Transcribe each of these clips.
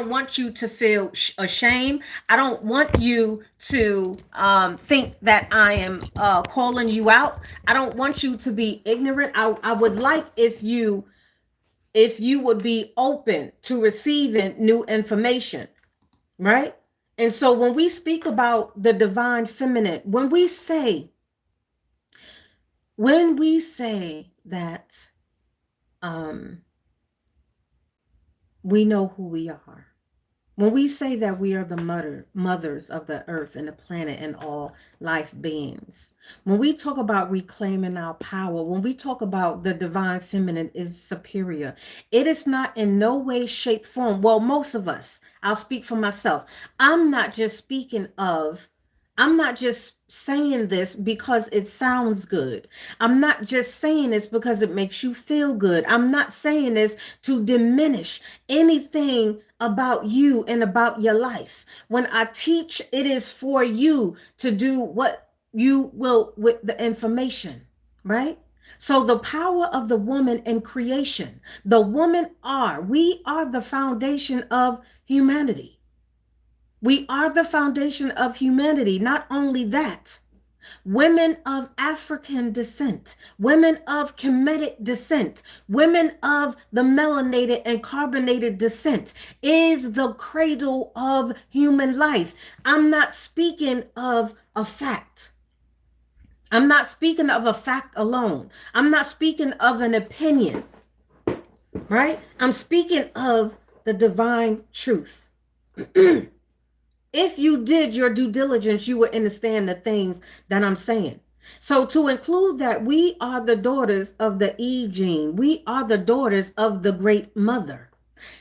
don't want you to feel ashamed. I don't want you to think that I am calling you out. I don't want you to be ignorant. I would like if you would be open to receiving new information, right? And so when we speak about the divine feminine, when we say that um we know who we are, when we say that we are the mothers of the earth and the planet and all life beings, when we talk about reclaiming our power, when we talk about the divine feminine is superior, it is not in no way, shape, form. Well, most of us, I'll speak for myself. I'm not just speaking of, I'm not just saying this because it sounds good. I'm not just saying this because it makes you feel good. I'm not saying this to diminish anything about you and about your life. When I teach, it is for you to do what you will with the information, right? So the power of the woman in creation, we are the foundation of humanity. We are the foundation of humanity. Not only that, women of African descent, women of Kemetic descent, women of the melanated and carbonated descent is the cradle of human life. I'm not speaking of a fact. I'm not speaking of a fact alone. I'm not speaking of an opinion, right? I'm speaking of the divine truth. If you did your due diligence, you would understand the things that I'm saying. So to include that, we are the daughters of the Eve gene. We are the daughters of the great mother,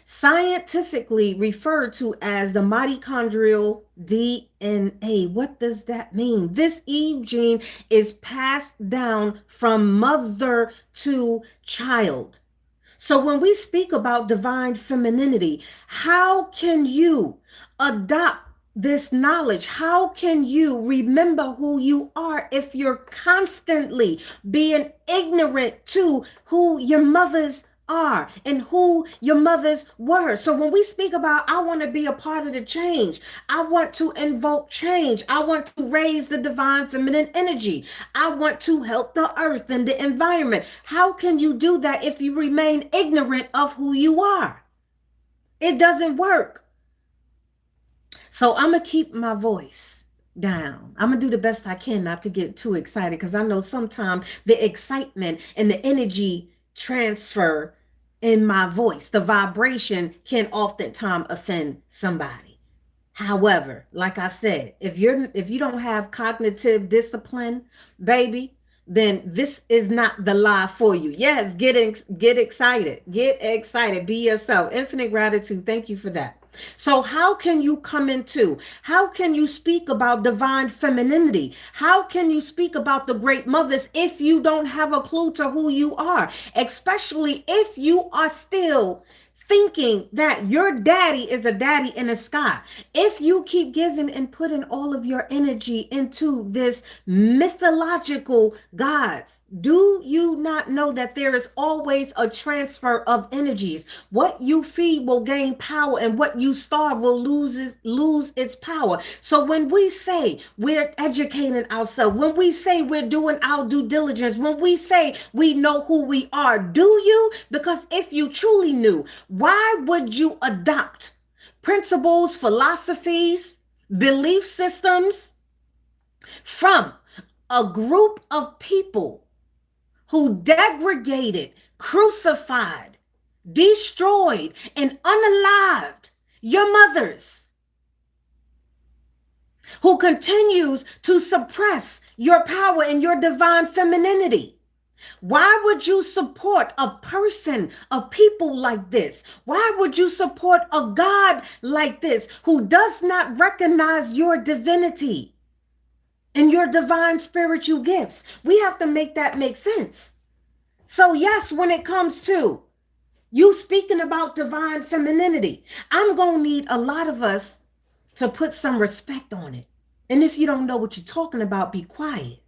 scientifically referred to as the mitochondrial DNA. What does that mean? This Eve gene is passed down from mother to child. So when we speak about divine femininity, how can you adopt this knowledge? How can you remember who you are if you're constantly being ignorant to who your mothers are and who your mothers were? So when we speak about, I want to be a part of the change, I want to invoke change, I want to raise the divine feminine energy, I want to help the earth and the environment. How can you do that if you remain ignorant of who you are? It doesn't work. So I'm going to keep my voice down. I'm going to do the best I can not to get too excited, because I know sometimes the excitement and the energy transfer in my voice, the vibration can oftentimes offend somebody. However, like I said, if you don't have cognitive discipline, baby, then this is not the lie for you. Yes, get excited. Get excited. Be yourself. Infinite gratitude. Thank you for that. So how can you come into, how can you speak about divine femininity? How can you speak about the great mothers if you don't have a clue to who you are? Especially if you are still thinking that your daddy is a daddy in the sky. If you keep giving and putting all of your energy into this mythological gods, do you not know that there is always a transfer of energies? What you feed will gain power, and what you starve will lose its power. So when we say we're educating ourselves, when we say we're doing our due diligence, when we say we know who we are, do you? Because if you truly knew, why would you adopt principles, philosophies, belief systems from a group of people who degraded, crucified, destroyed, and unalived your mothers, who continues to suppress your power and your divine femininity? Why would you support a person, a people like this? Why would you support a God like this who does not recognize your divinity and your divine spiritual gifts? We have to make that make sense. So yes, when it comes to you speaking about divine femininity, I'm going to need a lot of us to put some respect on it. And if you don't know what you're talking about, be quiet.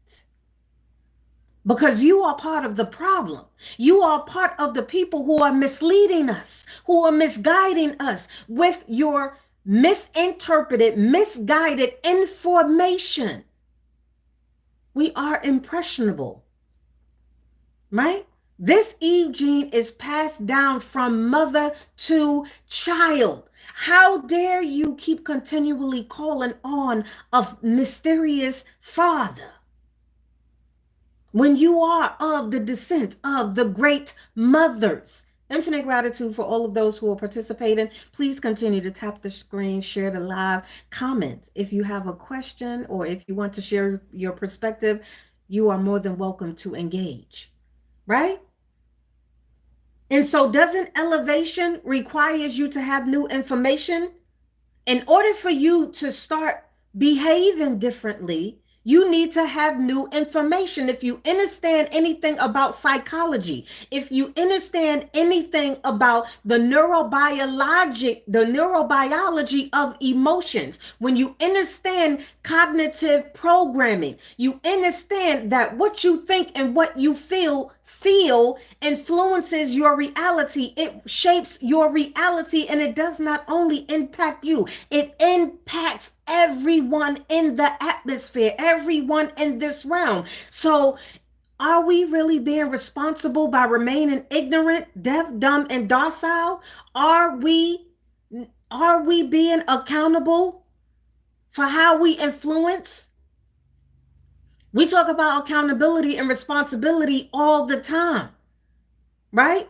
because you are part of the problem. You are part of the people who are misleading us, who are misguiding us with your misinterpreted, misguided information. We are impressionable, right? This Eve gene is passed down from mother to child. How dare you keep continually calling on a mysterious father when you are of the descent of the great mothers? Infinite gratitude for all of those who are participating. Please continue to tap the screen, share the live, comment. If you have a question or if you want to share your perspective, you are more than welcome to engage, right? And so doesn't elevation requires you to have new information? In order for you to start behaving differently, you need to have new information. If you understand anything about psychology, if you understand anything about the neurobiology of emotions, when you understand cognitive programming, you understand that what you think and what you feel influences your reality. It shapes your reality, and it does not only impact you, it impacts everyone in the atmosphere, everyone in this realm. So are we really being responsible by remaining ignorant, deaf, dumb, and docile? Are we being accountable for how we influence? We talk about accountability and responsibility all the time, right?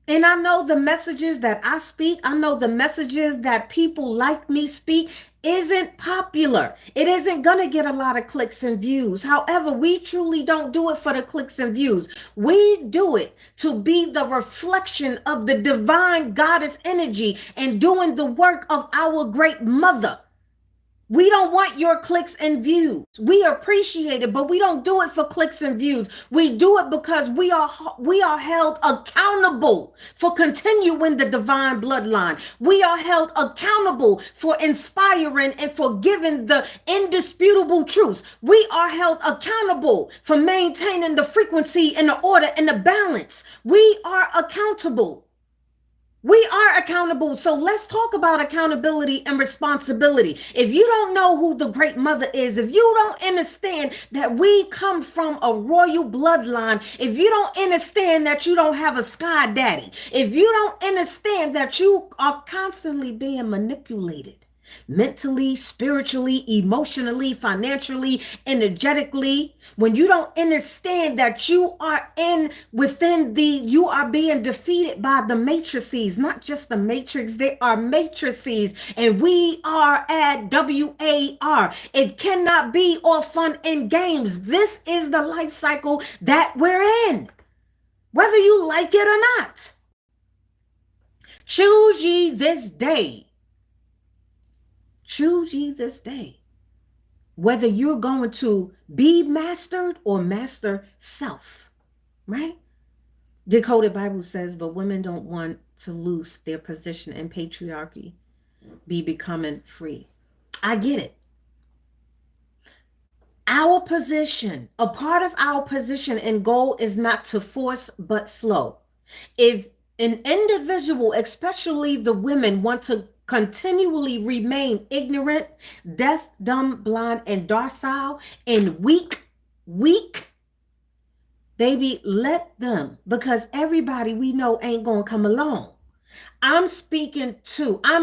And I know the messages that I speak, I know the messages that people like me speak isn't popular. It isn't going to get a lot of clicks and views. However, we truly don't do it for the clicks and views. We do it to be the reflection of the divine goddess energy and doing the work of our great mother. We don't want your clicks and views. We appreciate it, but we don't do it for clicks and views. We do it because we are held accountable for continuing the divine bloodline. We are held accountable for inspiring and for giving the indisputable truths. We are held accountable for maintaining the frequency and the order and the balance. We are accountable. We are accountable. So let's talk about accountability and responsibility. If you don't know who the great mother is, if you don't understand that we come from a royal bloodline, if you don't understand that you don't have a sky daddy, if you don't understand that you are constantly being manipulated, mentally, spiritually, emotionally, financially, energetically, when you don't understand that you are you are being defeated by the matrices, not just the matrix, they are matrices, and we are at WAR. It cannot be all fun and games. This is the life cycle that we're in, whether you like it or not. Choose ye this day. Choose ye this day whether you're going to be mastered or master self, right? Decoded Bible says, but women don't want to lose their position in patriarchy, be becoming free. I get it. Our position, a part of our position and goal is not to force but flow. If an individual, especially the women, want to continually remain ignorant, deaf, dumb, blind, and docile, and weak, baby, let them, because everybody we know ain't gonna come along. I'm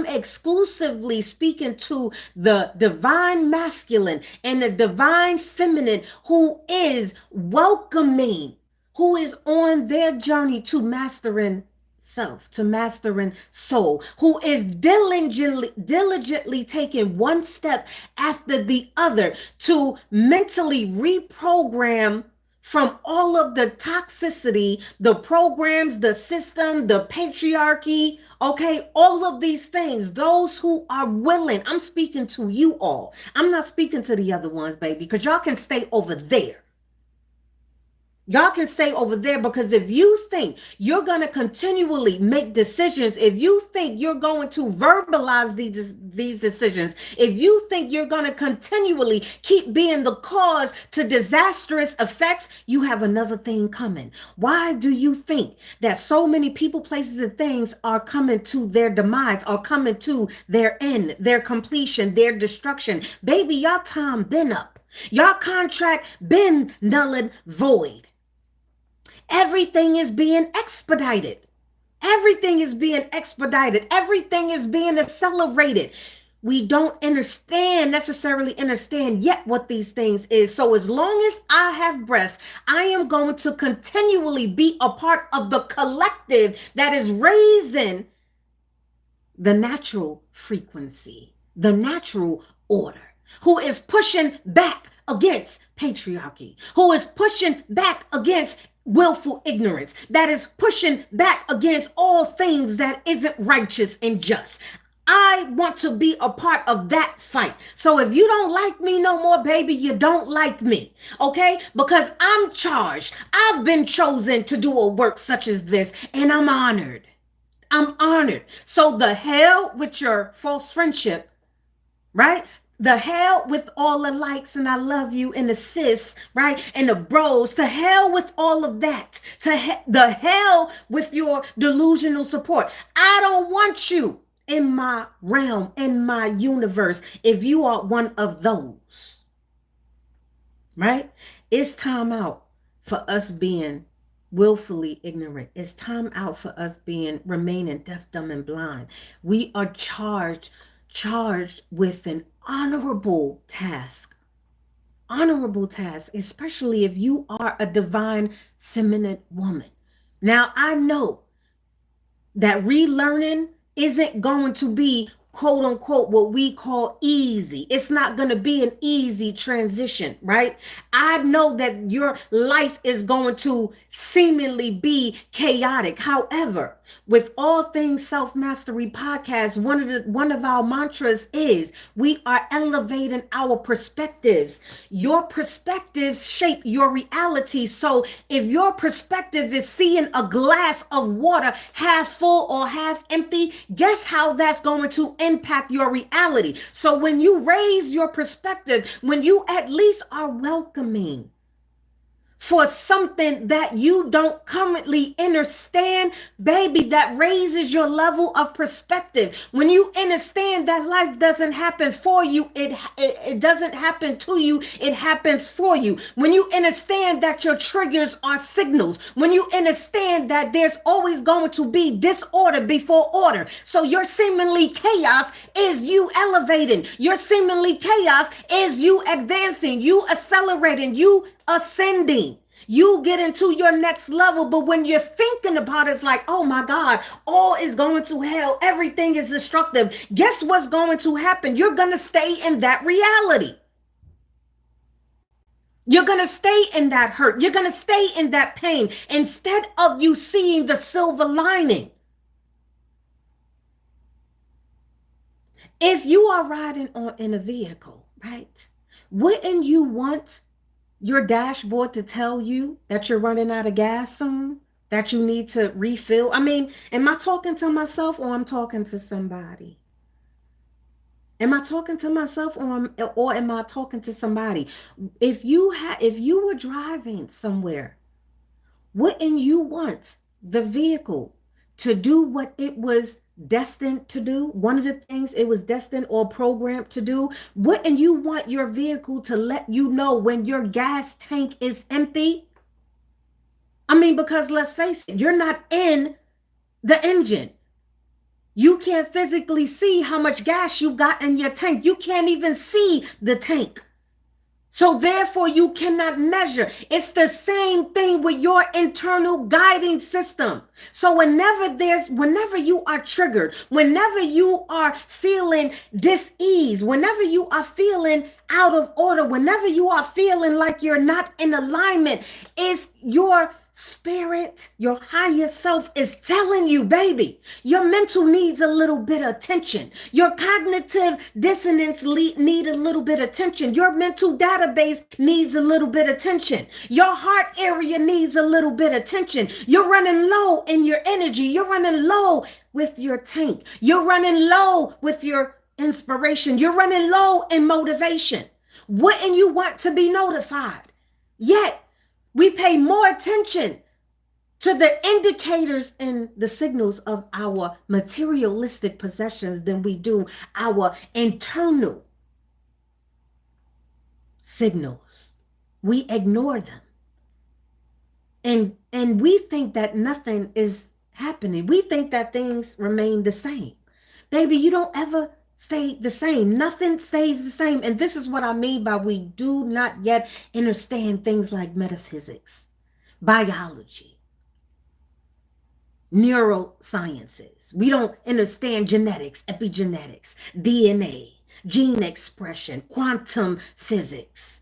exclusively speaking to the divine masculine and the divine feminine who is welcoming, who is on their journey to mastering self, to mastering soul, who is diligently taking one step after the other to mentally reprogram from all of the toxicity, the programs, the system, the patriarchy, okay, all of these things. Those who are willing, I'm speaking to you all. I'm not speaking to the other ones, baby, because y'all can stay over there. Y'all can stay over there, because if you think you're going to continually make decisions, if you think you're going to verbalize these decisions, if you think you're going to continually keep being the cause to disastrous effects, you have another thing coming. Why do you think that so many people, places, and things are coming to their demise, are coming to their end, their completion, their destruction? Baby, y'all time been up. Y'all contract been null and void. Everything is being expedited. Everything is being expedited. Everything is being accelerated. We don't necessarily understand yet what these things is. So as long as I have breath, I am going to continually be a part of the collective that is raising the natural frequency, the natural order, who is pushing back against patriarchy, who is pushing back against willful ignorance, that is pushing back against all things that isn't righteous and just. I want to be a part of that fight. So if you don't like me no more, baby, you don't like me, okay? Because I'm charged. I've been chosen to do a work such as this, and I'm honored. I'm honored. So the hell with your false friendship, right? The hell with all the likes and I love you and the sis, right? And the bros, to hell with all of that. The hell with your delusional support. I don't want you in my realm, in my universe, if you are one of those, right? It's time out for us being willfully ignorant. It's time out for us remaining deaf, dumb, and blind. We are charged with an honorable task, especially if you are a divine feminine woman. Now, I know that relearning isn't going to be, quote unquote, what we call easy. It's not going to be an easy transition, right? I know that your life is going to seemingly be chaotic. However, with All Things Self-Mastery Podcast, one of our mantras is we are elevating our perspectives. Your perspectives shape your reality. So if your perspective is seeing a glass of water half full or half empty, guess how that's going to impact your reality. So when you raise your perspective, when you at least are welcoming for something that you don't currently understand, baby, that raises your level of perspective. When you understand that life doesn't happen for you, it doesn't happen to you, it happens for you. When you understand that your triggers are signals, when you understand that there's always going to be disorder before order. So your seemingly chaos is you elevating. Your seemingly chaos is you advancing, you accelerating, you ascending. You get into your next level, but when you're thinking about it, it's like, oh my God, all is going to hell. Everything is destructive. Guess what's going to happen? You're going to stay in that reality. You're going to stay in that hurt. You're going to stay in that pain instead of you seeing the silver lining. If you are riding in a vehicle, right? Wouldn't you want your dashboard to tell you that you're running out of gas soon, that you need to refill? I mean, am I talking to myself or I'm talking to somebody? Am I talking to myself or am I talking to somebody? If you were driving somewhere, wouldn't you want the vehicle to do what it was destined to do? One of the things it was destined or programmed to do. Wouldn't you want your vehicle to let you know when your gas tank is empty? I mean, because let's face it, you're not in the engine. You can't physically see how much gas you got in your tank. You can't even see the tank. So therefore, you cannot measure. It's the same thing with your internal guiding system. So whenever you are triggered, whenever you are feeling dis-ease, whenever you are feeling out of order, whenever you are feeling like you're not in alignment, it's your spirit, your higher self is telling you, baby, your mental needs a little bit of attention. Your cognitive dissonance need a little bit of attention. Your mental database needs a little bit of attention. Your heart area needs a little bit of attention. You're running low in your energy. You're running low with your tank. You're running low with your inspiration. You're running low in motivation. Wouldn't you want to be notified? Yet, we pay more attention to the indicators and the signals of our materialistic possessions than we do our internal signals. We ignore them. And we think that nothing is happening. We think that things remain the same. Baby, you don't ever stay the same. Nothing stays the same. And this is what I mean by we do not yet understand things like metaphysics, biology, neurosciences. We don't understand genetics, epigenetics, DNA, gene expression, quantum physics,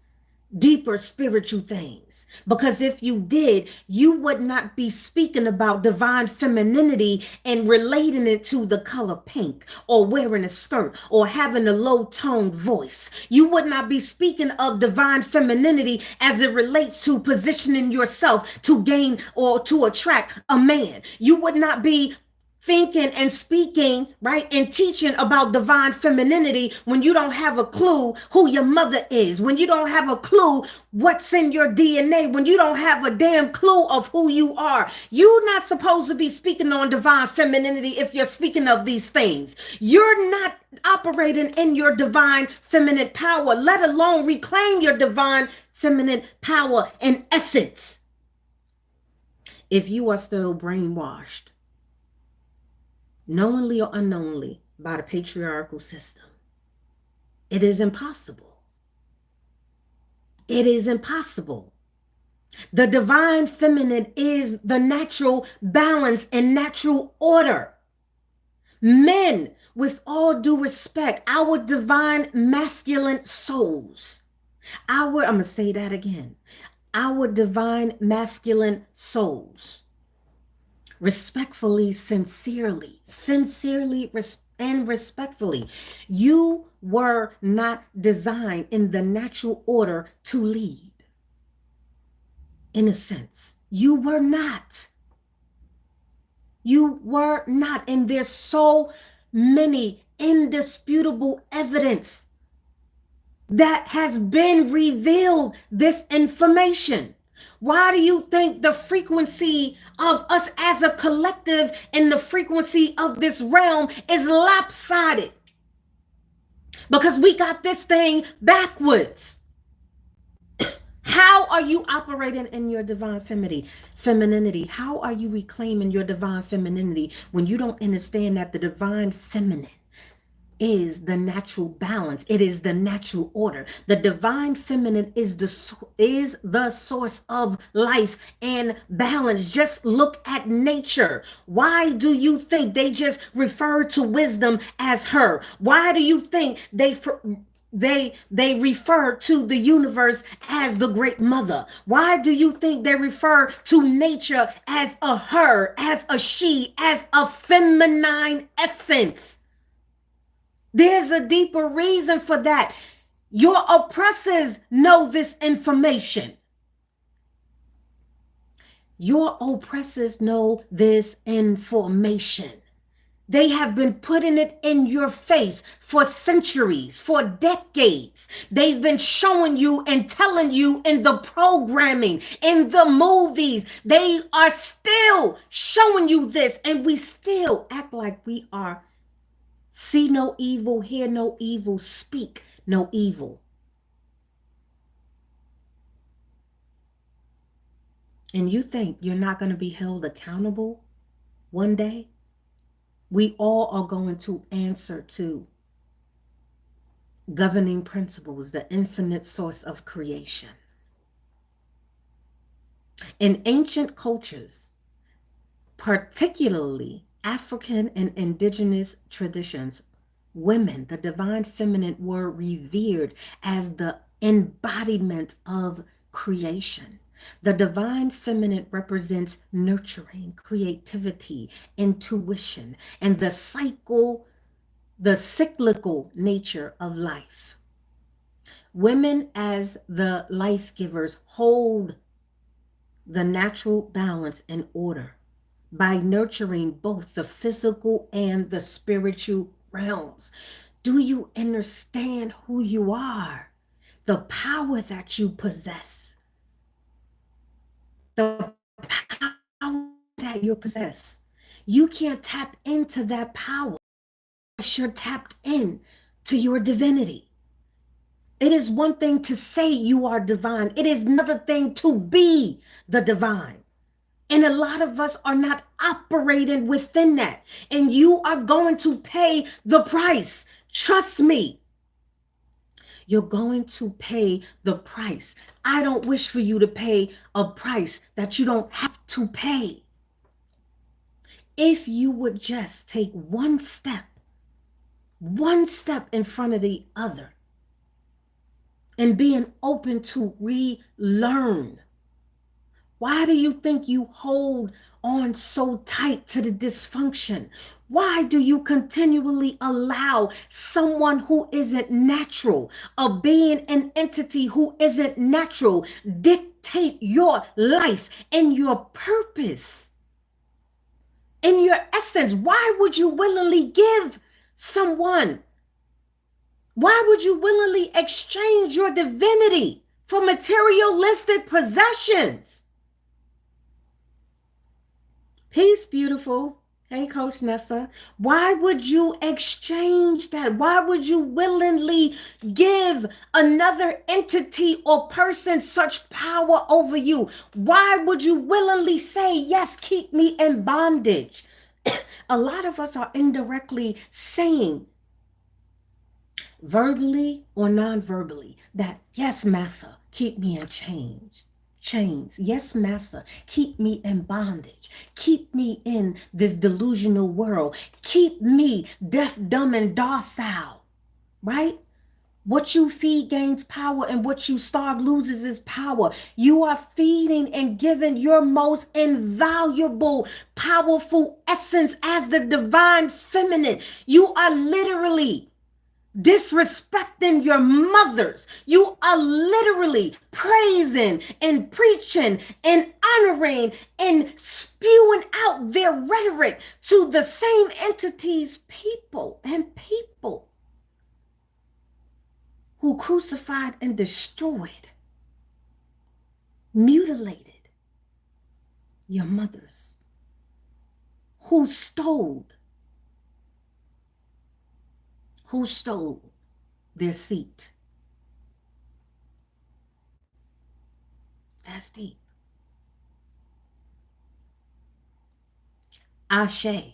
deeper spiritual things. Because if you did, you would not be speaking about divine femininity and relating it to the color pink or wearing a skirt or having a low toned voice. You would not be speaking of divine femininity as it relates to positioning yourself to gain or to attract a man. You would not be thinking and speaking, right, and teaching about divine femininity when you don't have a clue who your mother is, when you don't have a clue what's in your DNA, when you don't have a damn clue of who you are. You're not supposed to be speaking on divine femininity if you're speaking of these things. You're not operating in your divine feminine power, let alone reclaim your divine feminine power and essence. If you are still brainwashed, knowingly or unknowingly, by the patriarchal system, it is impossible. It is impossible. The divine feminine is the natural balance and natural order. Men, with all due respect, our divine masculine souls, I'm going to say that again, our divine masculine souls, respectfully, sincerely, and respectfully, you were not designed in the natural order to lead. In a sense, you were not. You were not. And there's so many indisputable evidence that has been revealed this information. Why do you think the frequency of us as a collective and the frequency of this realm is lopsided? Because we got this thing backwards. How are you operating in your divine femininity? How are you reclaiming your divine femininity when you don't understand that the divine feminine is the natural balance? It is the natural order. The divine feminine is the source of life and balance. Just look at nature. Why do you think they just refer to wisdom as her? Why do you think they refer to the universe as the great mother? Why do you think they refer to nature as a her, as a she, as a feminine essence? There's a deeper reason for that. Your oppressors know this information. Your oppressors know this information. They have been putting it in your face for centuries, for decades. They've been showing you and telling you in the programming, in the movies. They are still showing you this, and we still act like we are. See no evil, hear no evil, speak no evil. And you think you're not going to be held accountable one day? We all are going to answer to governing principles, the infinite source of creation. In ancient cultures, particularly African and indigenous traditions, women, the divine feminine, were revered as the embodiment of creation. The divine feminine represents nurturing, creativity, intuition, and the cyclical nature of life. Women, as the life givers, hold the natural balance and order by nurturing both the physical and the spiritual realms. Do you understand who you are? The power that you possess, the power that you possess. You can't tap into that power unless you're tapped in to your divinity. It is one thing to say you are divine. It is another thing to be the divine. And a lot of us are not operating within that. And you are going to pay the price. Trust me. You're going to pay the price. I don't wish for you to pay a price that you don't have to pay. If you would just take one step in front of the other, and being open to relearn. Why do you think you hold on so tight to the dysfunction? Why do you continually allow someone who isn't natural, a being, an entity who isn't natural, dictate your life and your purpose and your essence? Why would you willingly give someone? Why would you willingly exchange your divinity for materialistic possessions? Peace, beautiful. Hey, Coach Nessa. Why would you exchange that? Why would you willingly give another entity or person such power over you? Why would you willingly say, yes, keep me in bondage? A lot of us are indirectly saying, verbally or non-verbally, that yes, Master, keep me in chains. Yes, Master, keep me in bondage. Keep me in this delusional world. Keep me deaf, dumb, and docile, right? What you feed gains power, and what you starve loses its power. You are feeding and giving your most invaluable, powerful essence as the divine feminine. You are literally disrespecting your mothers. You are literally praising and preaching and honoring and spewing out their rhetoric to the same entities, people who crucified and destroyed, mutilated your mothers, who stole their seat. That's deep. Ashe.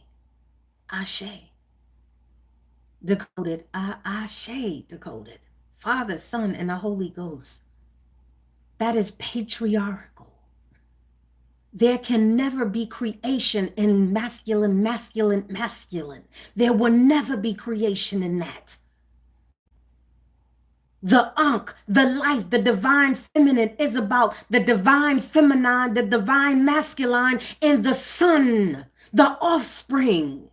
Decoded. Ashe decoded. Father, Son, and the Holy Ghost. That is patriarchal. There can never be creation in masculine. There will never be creation in that. The Ankh, the life, the divine feminine is about the divine feminine, the divine masculine, and the son, the offspring.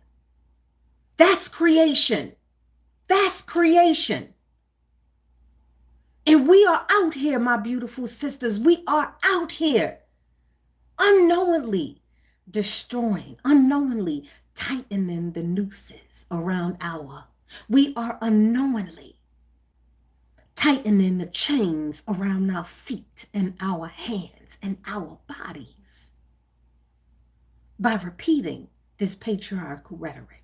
That's creation. That's creation. And we are out here, my beautiful sisters. We are out here unknowingly destroying, unknowingly tightening the nooses around we are unknowingly tightening the chains around our feet and our hands and our bodies by repeating this patriarchal rhetoric.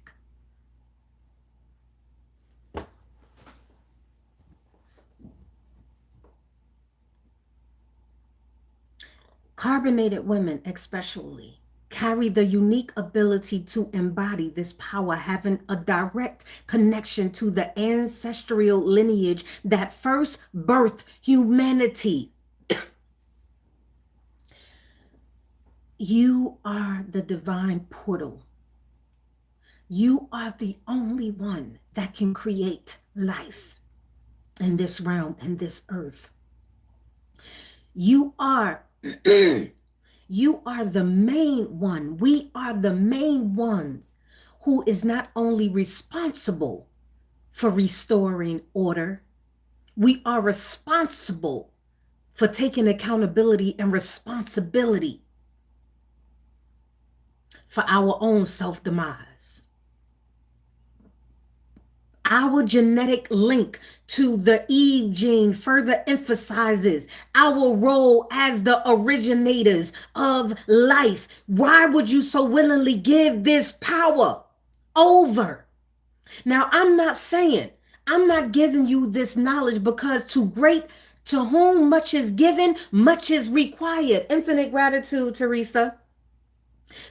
Carbonated women especially carry the unique ability to embody this power, having a direct connection to the ancestral lineage that first birthed humanity. You are the divine portal. You are the only one that can create life in this realm, in this earth. You are You are the main one. We are the main ones who is not only responsible for restoring order, we are responsible for taking accountability and responsibility for our own self-demise. Our genetic link to the Eve gene further emphasizes our role as the originators of life. Why would you so willingly give this power over? Now, I'm not giving you this knowledge because to whom much is given, much is required. Infinite gratitude, Teresa.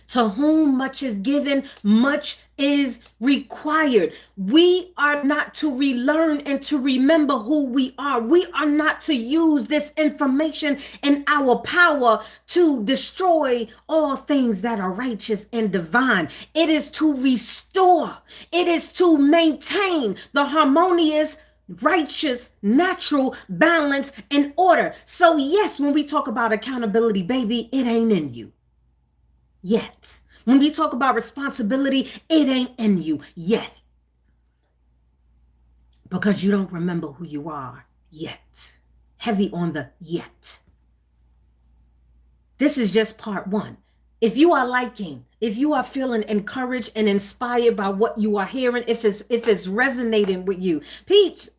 To whom much is given, much is required. We are not to relearn and to remember who we are. We are not to use this information and our power to destroy all things that are righteous and divine. It is to restore, it is to maintain the harmonious, righteous, natural balance and order. So, yes, when we talk about accountability, baby, it ain't in you yet. When we talk about responsibility, it ain't in you yet. Because you don't remember who you are yet. Heavy on the yet. This is just part one. If you are feeling encouraged and inspired by what you are hearing, if it's resonating with you, peace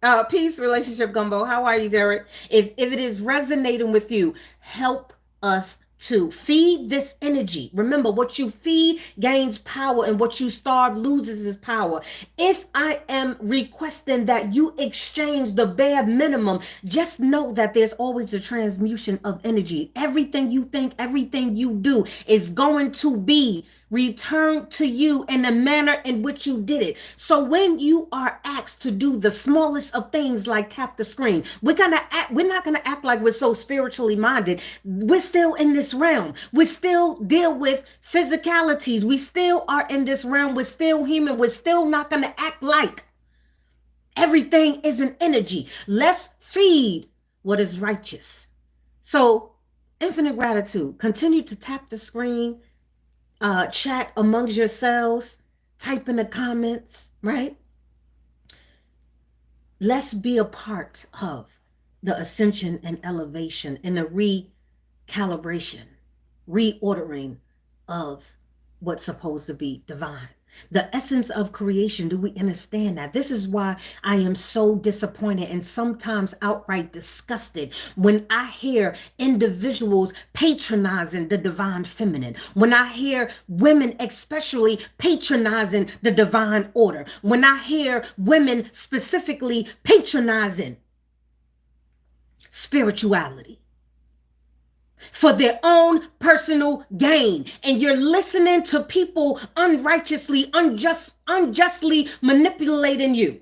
relationship gumbo, how are you, Derek? If it is resonating with you, help us to feed this energy. Remember, what you feed gains power, and what you starve loses its power. If I am requesting that you exchange the bare minimum, just know that there's always a transmutation of energy. Everything you think, everything you do is going to be returned to you in the manner in which you did it. So when you are asked to do the smallest of things like tap the screen, we're not gonna act like we're so spiritually minded. We're still in this realm. We still deal with physicalities. We still are in this realm. We're still human. We're still not gonna act like everything is an energy. Let's feed what is righteous. So, infinite gratitude. Continue to tap the screen. Chat amongst yourselves, type in the comments, right? Let's be a part of the ascension and elevation and the recalibration, reordering of what's supposed to be divine. The essence of creation, do we understand that? This is why I am so disappointed and sometimes outright disgusted when I hear individuals patronizing the divine feminine, when I hear women especially patronizing the divine order, when I hear women specifically patronizing spirituality for their own personal gain. And you're listening to people unrighteously, unjustly manipulating you,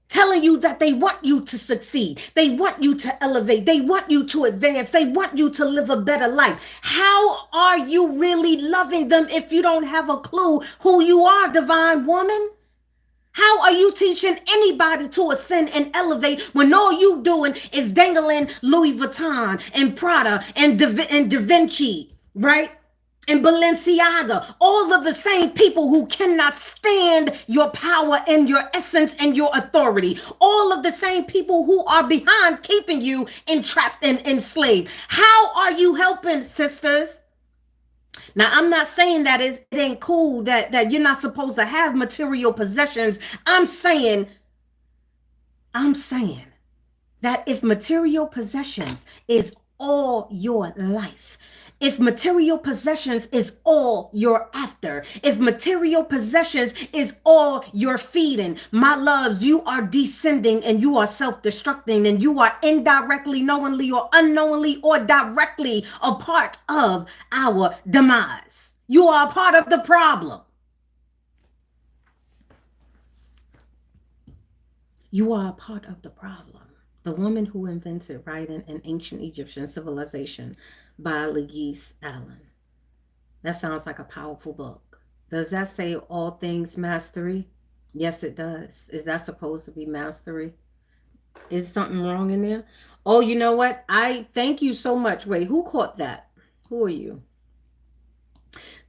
telling you that they want you to succeed. They want you to elevate. They want you to advance. They want you to live a better life. How are you really loving them if you don't have a clue who you are, divine woman? How are you teaching anybody to ascend and elevate when all you doing is dangling Louis Vuitton and Prada and Da Vinci, right? And Balenciaga, all of the same people who cannot stand your power and your essence and your authority. All of the same people who are behind keeping you entrapped and enslaved. How are you helping, sisters? Now, I'm not saying that it ain't cool that you're not supposed to have material possessions. I'm saying that if material possessions is all your life, if material possessions is all you're after, if material possessions is all you're feeding, my loves, you are descending and you are self-destructing, and you are indirectly, knowingly or unknowingly or directly a part of our demise. You are a part of the problem. You are a part of the problem. The woman who invented writing in ancient Egyptian civilization by Legese Allen. That sounds like a powerful book. Does that say all things mastery? Yes, it does. Is that supposed to be mastery? Is something wrong in there? Oh, you know what? I thank you so much. Wait, who caught that? Who are you?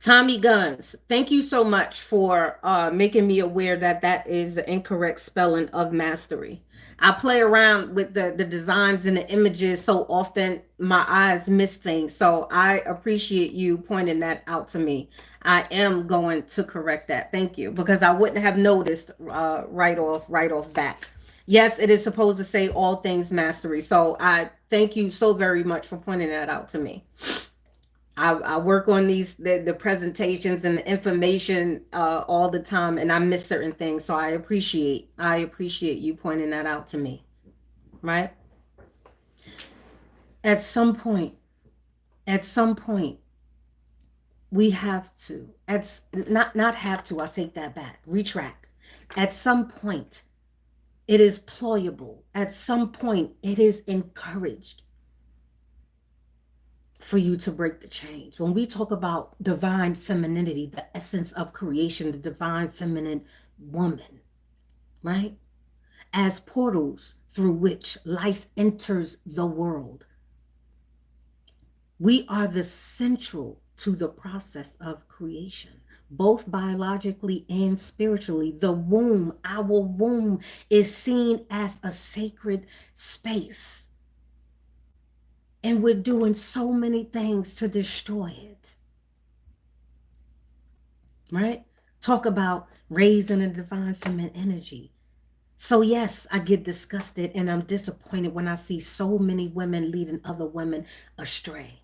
Tommy Guns, thank you so much for making me aware that that is the incorrect spelling of mastery. I play around with the designs and the images so often my eyes miss things. So I appreciate you pointing that out to me. I am going to correct that. Thank you, because I wouldn't have noticed right off back. Yes, it is supposed to say all things mastery. So I thank you so very much for pointing that out to me. I work on the presentations and the information all the time, and I miss certain things. So I appreciate you pointing that out to me. Right? At some point, at some point, we have to. At not have to. I'll take that back. Retract. At some point, it is ployable. At some point, it is encouraged for you to break the chains. When we talk about divine femininity, the essence of creation, the divine feminine woman, right? As portals through which life enters the world, we are the central to the process of creation, both biologically and spiritually. The womb, our womb, is seen as a sacred space. And we're doing so many things to destroy it. Right? Talk about raising a divine feminine energy. So yes, I get disgusted and I'm disappointed when I see so many women leading other women astray.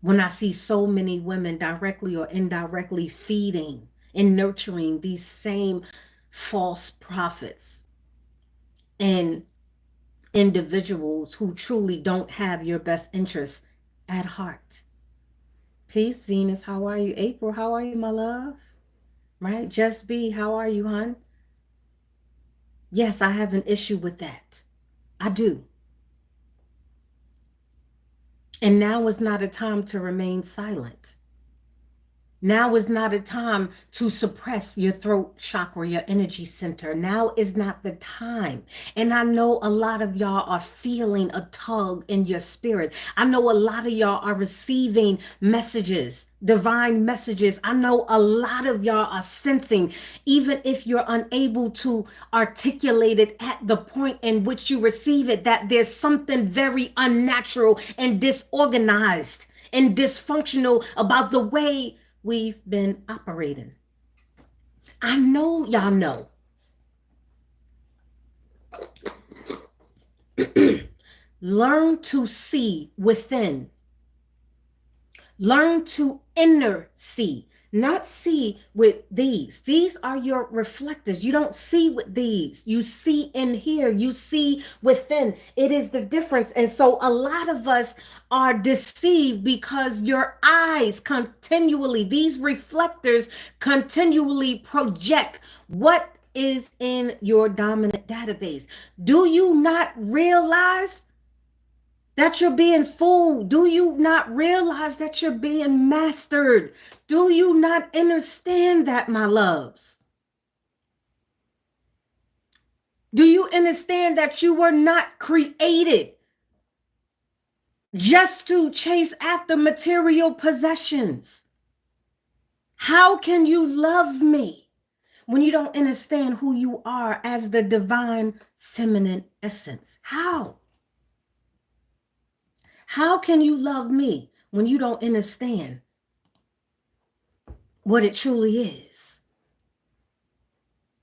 When I see so many women directly or indirectly feeding and nurturing these same false prophets and individuals who truly don't have your best interests at heart. Peace, Venus. How are you? April, how are you, my love? Right? Just be, how are you, hon? Yes, I have an issue with that. I do. And now is not a time to remain silent. Now is not a time to suppress your throat chakra, your energy center. Now is not the time. And I know a lot of y'all are feeling a tug in your spirit. I know a lot of y'all are receiving messages, divine messages. I know a lot of y'all are sensing, even if you're unable to articulate it at the point in which you receive it, that there's something very unnatural and disorganized and dysfunctional about the way we've been operating. I know y'all know. Learn to see within. Learn to inner see, not see with these. These are your reflectors. You don't see with these. You see in here. You see within. It is the difference. And so a lot of us are deceived because your eyes continually, these reflectors continually project what is in your dominant database. Do you not realize that you're being fooled? Do you not realize that you're being mastered? Do you not understand that, my loves? Do you understand that you were not created just to chase after material possessions? How can you love me when you don't understand who you are as the divine feminine essence? How? How can you love me when you don't understand what it truly is?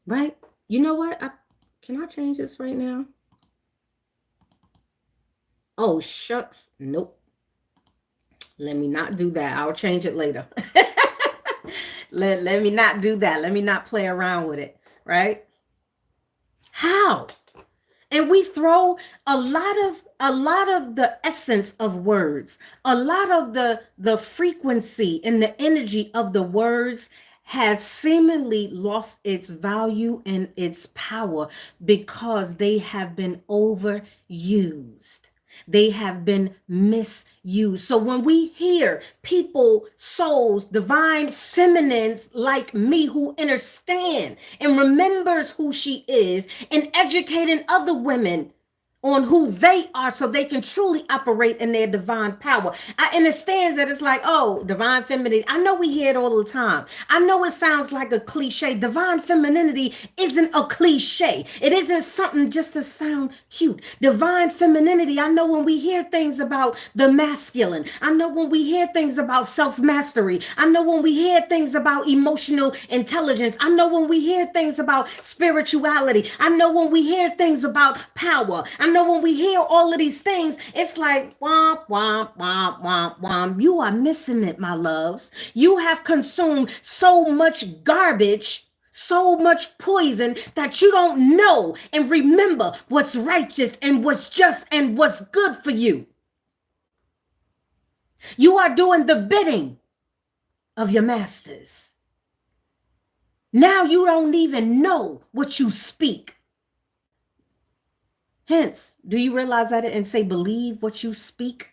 Right? You know what? Can I change this right now? Oh, shucks. Nope. Let me not do that. I'll change it later. let me not do that. Let me not play around with it. Right? How? And we throw a lot of the essence of words, a lot of the frequency and the energy of the words has seemingly lost its value and its power because they have been overused. They have been misused. So when we hear people, souls, divine feminines like me who understand and remembers who she is and educating other women on who they are so they can truly operate in their divine power. I understand that it's like, oh, divine femininity. I know we hear it all the time. I know it sounds like a cliche. Divine femininity isn't a cliche. It isn't something just to sound cute. Divine femininity, I know when we hear things about the masculine. I know when we hear things about self-mastery. I know when we hear things about emotional intelligence. I know when we hear things about spirituality. I know when we hear things about power. I know when we hear all of these things, it's like, womp, womp, womp, womp, womp. You are missing it, my loves. You have consumed so much garbage, so much poison that you don't know and remember what's righteous and what's just and what's good for you. You are doing the bidding of your masters. Now you don't even know what you speak. Hence, do you realize I didn't say believe what you speak?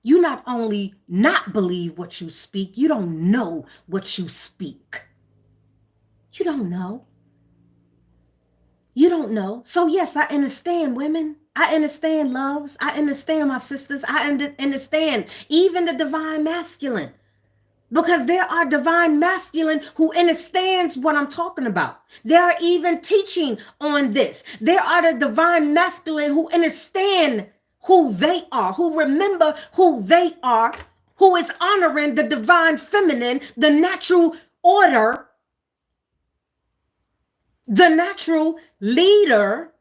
You not only not believe what you speak, you don't know what you speak. You don't know. You don't know. So yes, I understand women. I understand loves. I understand my sisters. I understand even the divine masculine. Because there are divine masculine who understands what I'm talking about. They are even teaching on this. There are the divine masculine who understand who they are, who remember who they are, who is honoring the divine feminine, the natural order, the natural leader.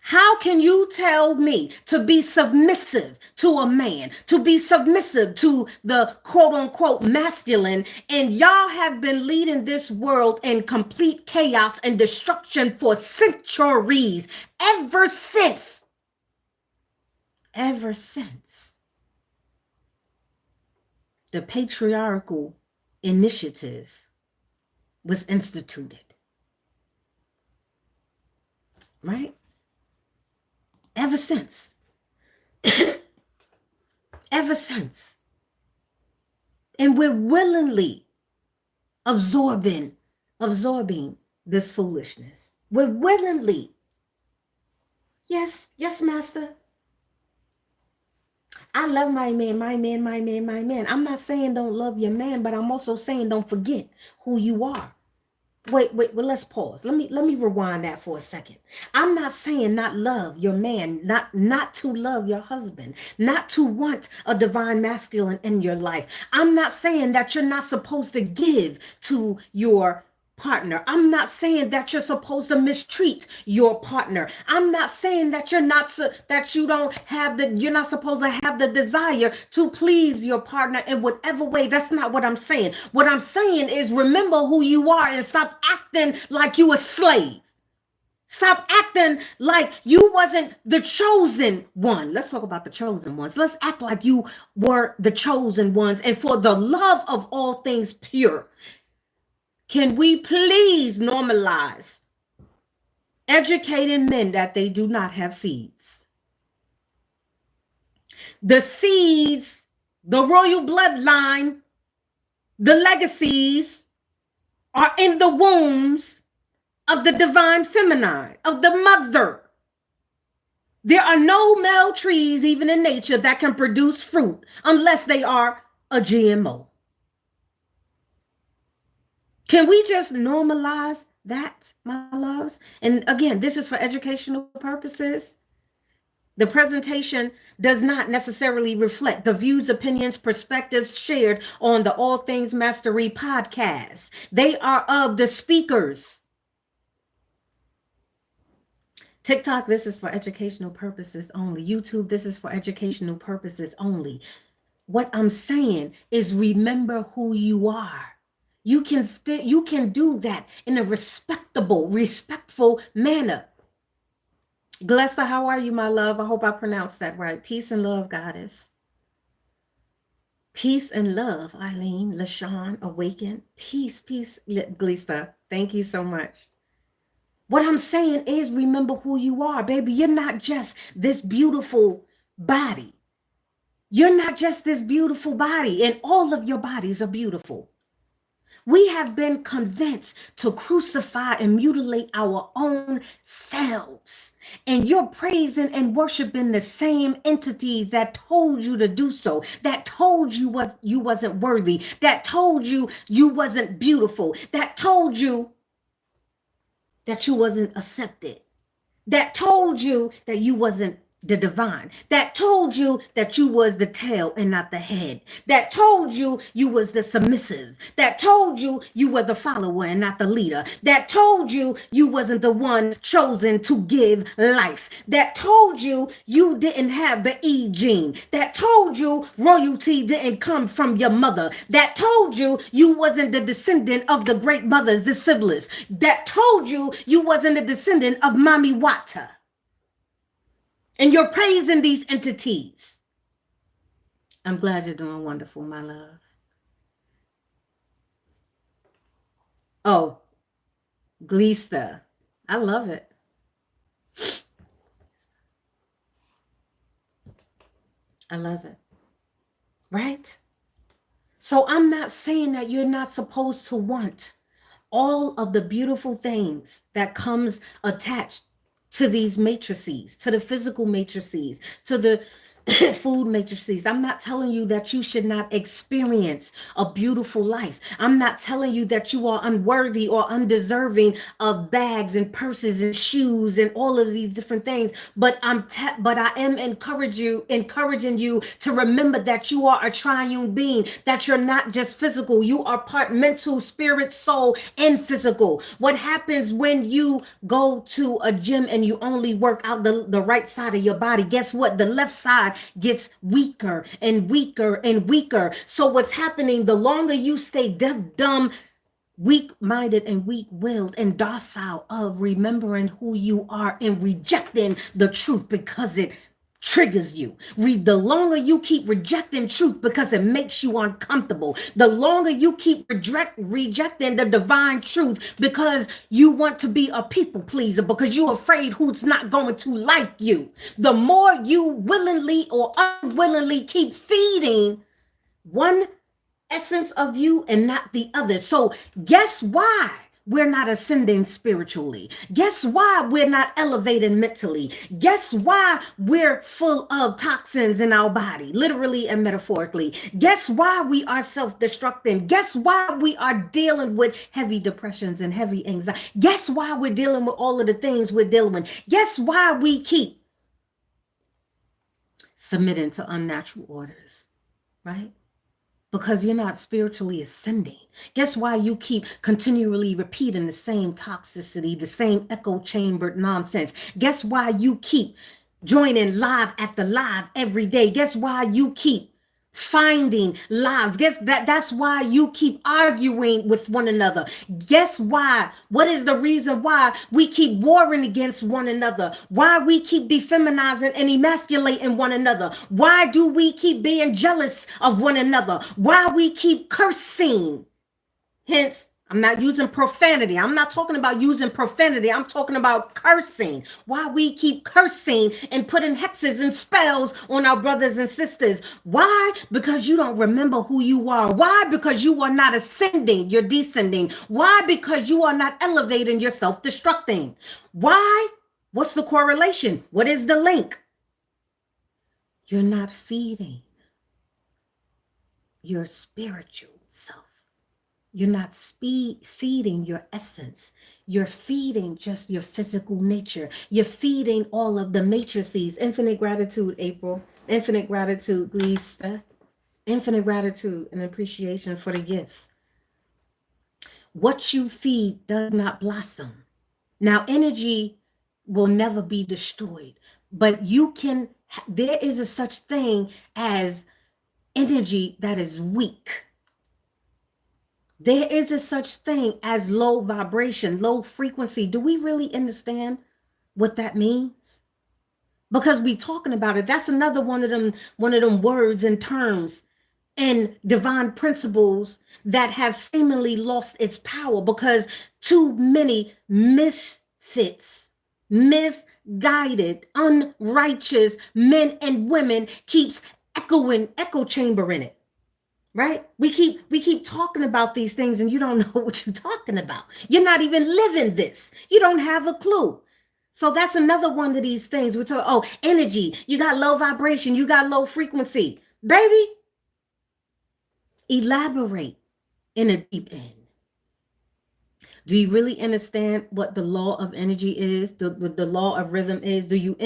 How can you tell me to be submissive to a man, to be submissive to the quote unquote masculine, and y'all have been leading this world in complete chaos and destruction for centuries, ever since the patriarchal initiative was instituted, right? Ever since. Ever since. And we're willingly absorbing this foolishness. We're willingly. Yes, master. I love my man, my man, my man, my man. I'm not saying don't love your man, but I'm also saying don't forget who you are. Wait, let's pause. Let me rewind that for a second. I'm not saying not love your man, not to love your husband, not to want a divine masculine in your life. I'm not saying that you're not supposed to give to your partner. I'm not saying that you're supposed to mistreat your partner. I'm not saying that you're not you're not supposed to have the desire to please your partner in whatever way. That's not what I'm saying. What I'm saying is remember who you are and stop acting like you a slave. Stop acting like you wasn't the chosen one. Let's talk about the chosen ones. Let's act like you were the chosen ones. And for the love of all things pure, can we please normalize educating men that they do not have seeds? The seeds, the royal bloodline, the legacies are in the wombs of the divine feminine, of the mother. There are no male trees, even in nature, that can produce fruit unless they are a GMO. Can we just normalize that, my loves? And again, this is for educational purposes. The presentation does not necessarily reflect the views, opinions, perspectives shared on the All Things Mastery podcast. They are of the speakers. TikTok, this is for educational purposes only. YouTube, this is for educational purposes only. What I'm saying is remember who you are. You can do that in a respectful manner. Glesta, how are you, my love? I hope I pronounced that right. Peace and love, goddess. Peace and love, Eileen, LaShawn, awaken. Peace, Glesta. Thank you so much. What I'm saying is, remember who you are, baby. You're not just this beautiful body. You're not just this beautiful body, and all of your bodies are beautiful. We have been convinced to crucify and mutilate our own selves. And you're praising and worshiping the same entities that told you to do so, that told you wasn't worthy, that told you wasn't beautiful, that told you that you wasn't accepted, that told you that you wasn't the divine, that told you that you was the tail and not the head, that told you you was the submissive, that told you you were the follower and not the leader, that told you you wasn't the one chosen to give life, that told you you didn't have the E gene, that told you royalty didn't come from your mother, that told you you wasn't the descendant of the great mothers, the siblings, that told you you wasn't a descendant of Mommy Wata. And you're praising these entities. I'm glad you're doing wonderful, my love. Oh, Gleesta. I love it. I love it. Right? So I'm not saying that you're not supposed to want all of the beautiful things that comes attached to these matrices, to the physical matrices, to the food matrices. I'm not telling you that you should not experience a beautiful life. I'm not telling you that you are unworthy or undeserving of bags and purses and shoes and all of these different things. But I am encouraging you to remember that you are a triune being, that you're not just physical. You are part mental, spirit, soul, and physical. What happens when you go to a gym and you only work out the right side of your body? Guess what? The left side gets weaker and weaker and weaker. So what's happening, the longer you stay deaf, dumb, weak-minded and weak-willed and docile of remembering who you are and rejecting the truth because it triggers you. The longer you keep rejecting truth because it makes you uncomfortable, the longer you keep rejecting the divine truth because you want to be a people pleaser, because you're afraid who's not going to like you, the more you willingly or unwillingly keep feeding one essence of you and not the other. So guess why we're not ascending spiritually? Guess why we're not elevating mentally? Guess why we're full of toxins in our body, literally and metaphorically? Guess why we are self-destructing? Guess why we are dealing with heavy depressions and heavy anxiety? Guess why we're dealing with all of the things we're dealing with? Guess why we keep submitting to unnatural orders, right? Because you're not spiritually ascending. Guess why you keep continually repeating the same toxicity, the same echo chambered nonsense? Guess why you keep joining live after live every day? Guess why you keep finding lives? Guess that's why you keep arguing with one another. Guess why? What is the reason why we keep warring against one another? Why we keep defeminizing and emasculating one another? Why do we keep being jealous of one another? Why we keep cursing? Hence, I'm not using profanity. I'm not talking about using profanity. I'm talking about cursing. Why we keep cursing and putting hexes and spells on our brothers and sisters. Why? Because you don't remember who you are. Why? Because you are not ascending, you're descending. Why? Because you are not elevating, you're self-destructing. Why? What's the correlation? What is the link? You're not feeding your spiritual self. You're not feeding your essence. You're feeding just your physical nature. You're feeding all of the matrices. Infinite gratitude, April. Infinite gratitude, Lisa. Infinite gratitude and appreciation for the gifts. What you feed does not blossom. Now, energy will never be destroyed, but there is a such thing as energy that is weak. There is a such thing as low vibration, low frequency. Do we really understand what that means? Because we talking about it. That's another one of them words and terms and divine principles that have seemingly lost its power because too many misfits, misguided, unrighteous men and women keeps echo chamber in it. Right? We keep talking about these things and you don't know what you're talking about. You're not even living this. You don't have a clue. So that's another one of these things. We're talking, oh, energy. You got low vibration. You got low frequency. Baby, elaborate in a deep end. Do you really understand what the law of energy is? The law of rhythm is? Do you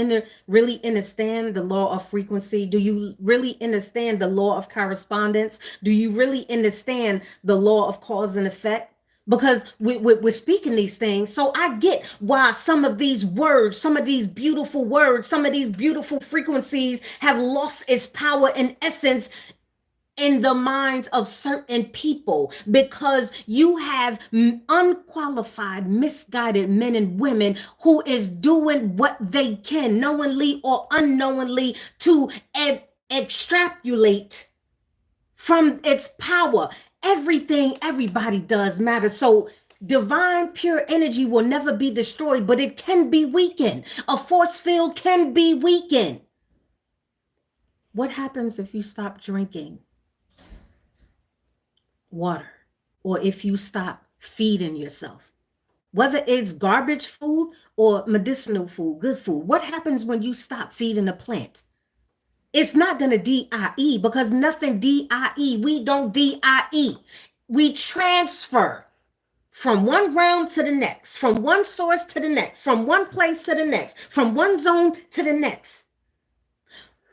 really understand the law of frequency? Do you really understand the law of correspondence? Do you really understand the law of cause and effect? Because we're speaking these things. So I get why some of these words, some of these beautiful words, some of these beautiful frequencies have lost its power and essence in the minds of certain people, because you have unqualified, misguided men and women who is doing what they can, knowingly or unknowingly, to extrapolate from its power. Everything everybody does matters. So divine pure energy will never be destroyed, but it can be weakened. A force field can be weakened. What happens if you stop drinking water, or if you stop feeding yourself, whether it's garbage food or medicinal food, good food? What happens when you stop feeding a plant? It's not going to DIE, because nothing DIE. We don't DIE. We transfer from one ground to the next, from one source to the next, from one place to the next, from one zone to the next.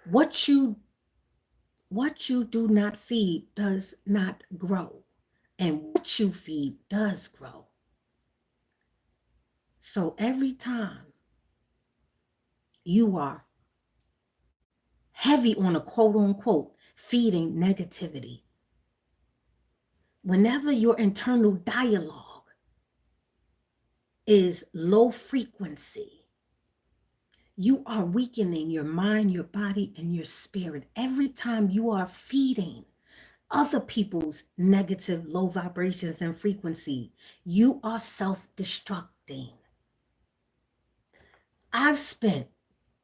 What you do not feed does not grow, and what you feed does grow. So every time you are heavy on a quote unquote feeding negativity, whenever your internal dialogue is low frequency, you are weakening your mind, your body, and your spirit. Every time you are feeding other people's negative low vibrations and frequency, you are self-destructing. I've spent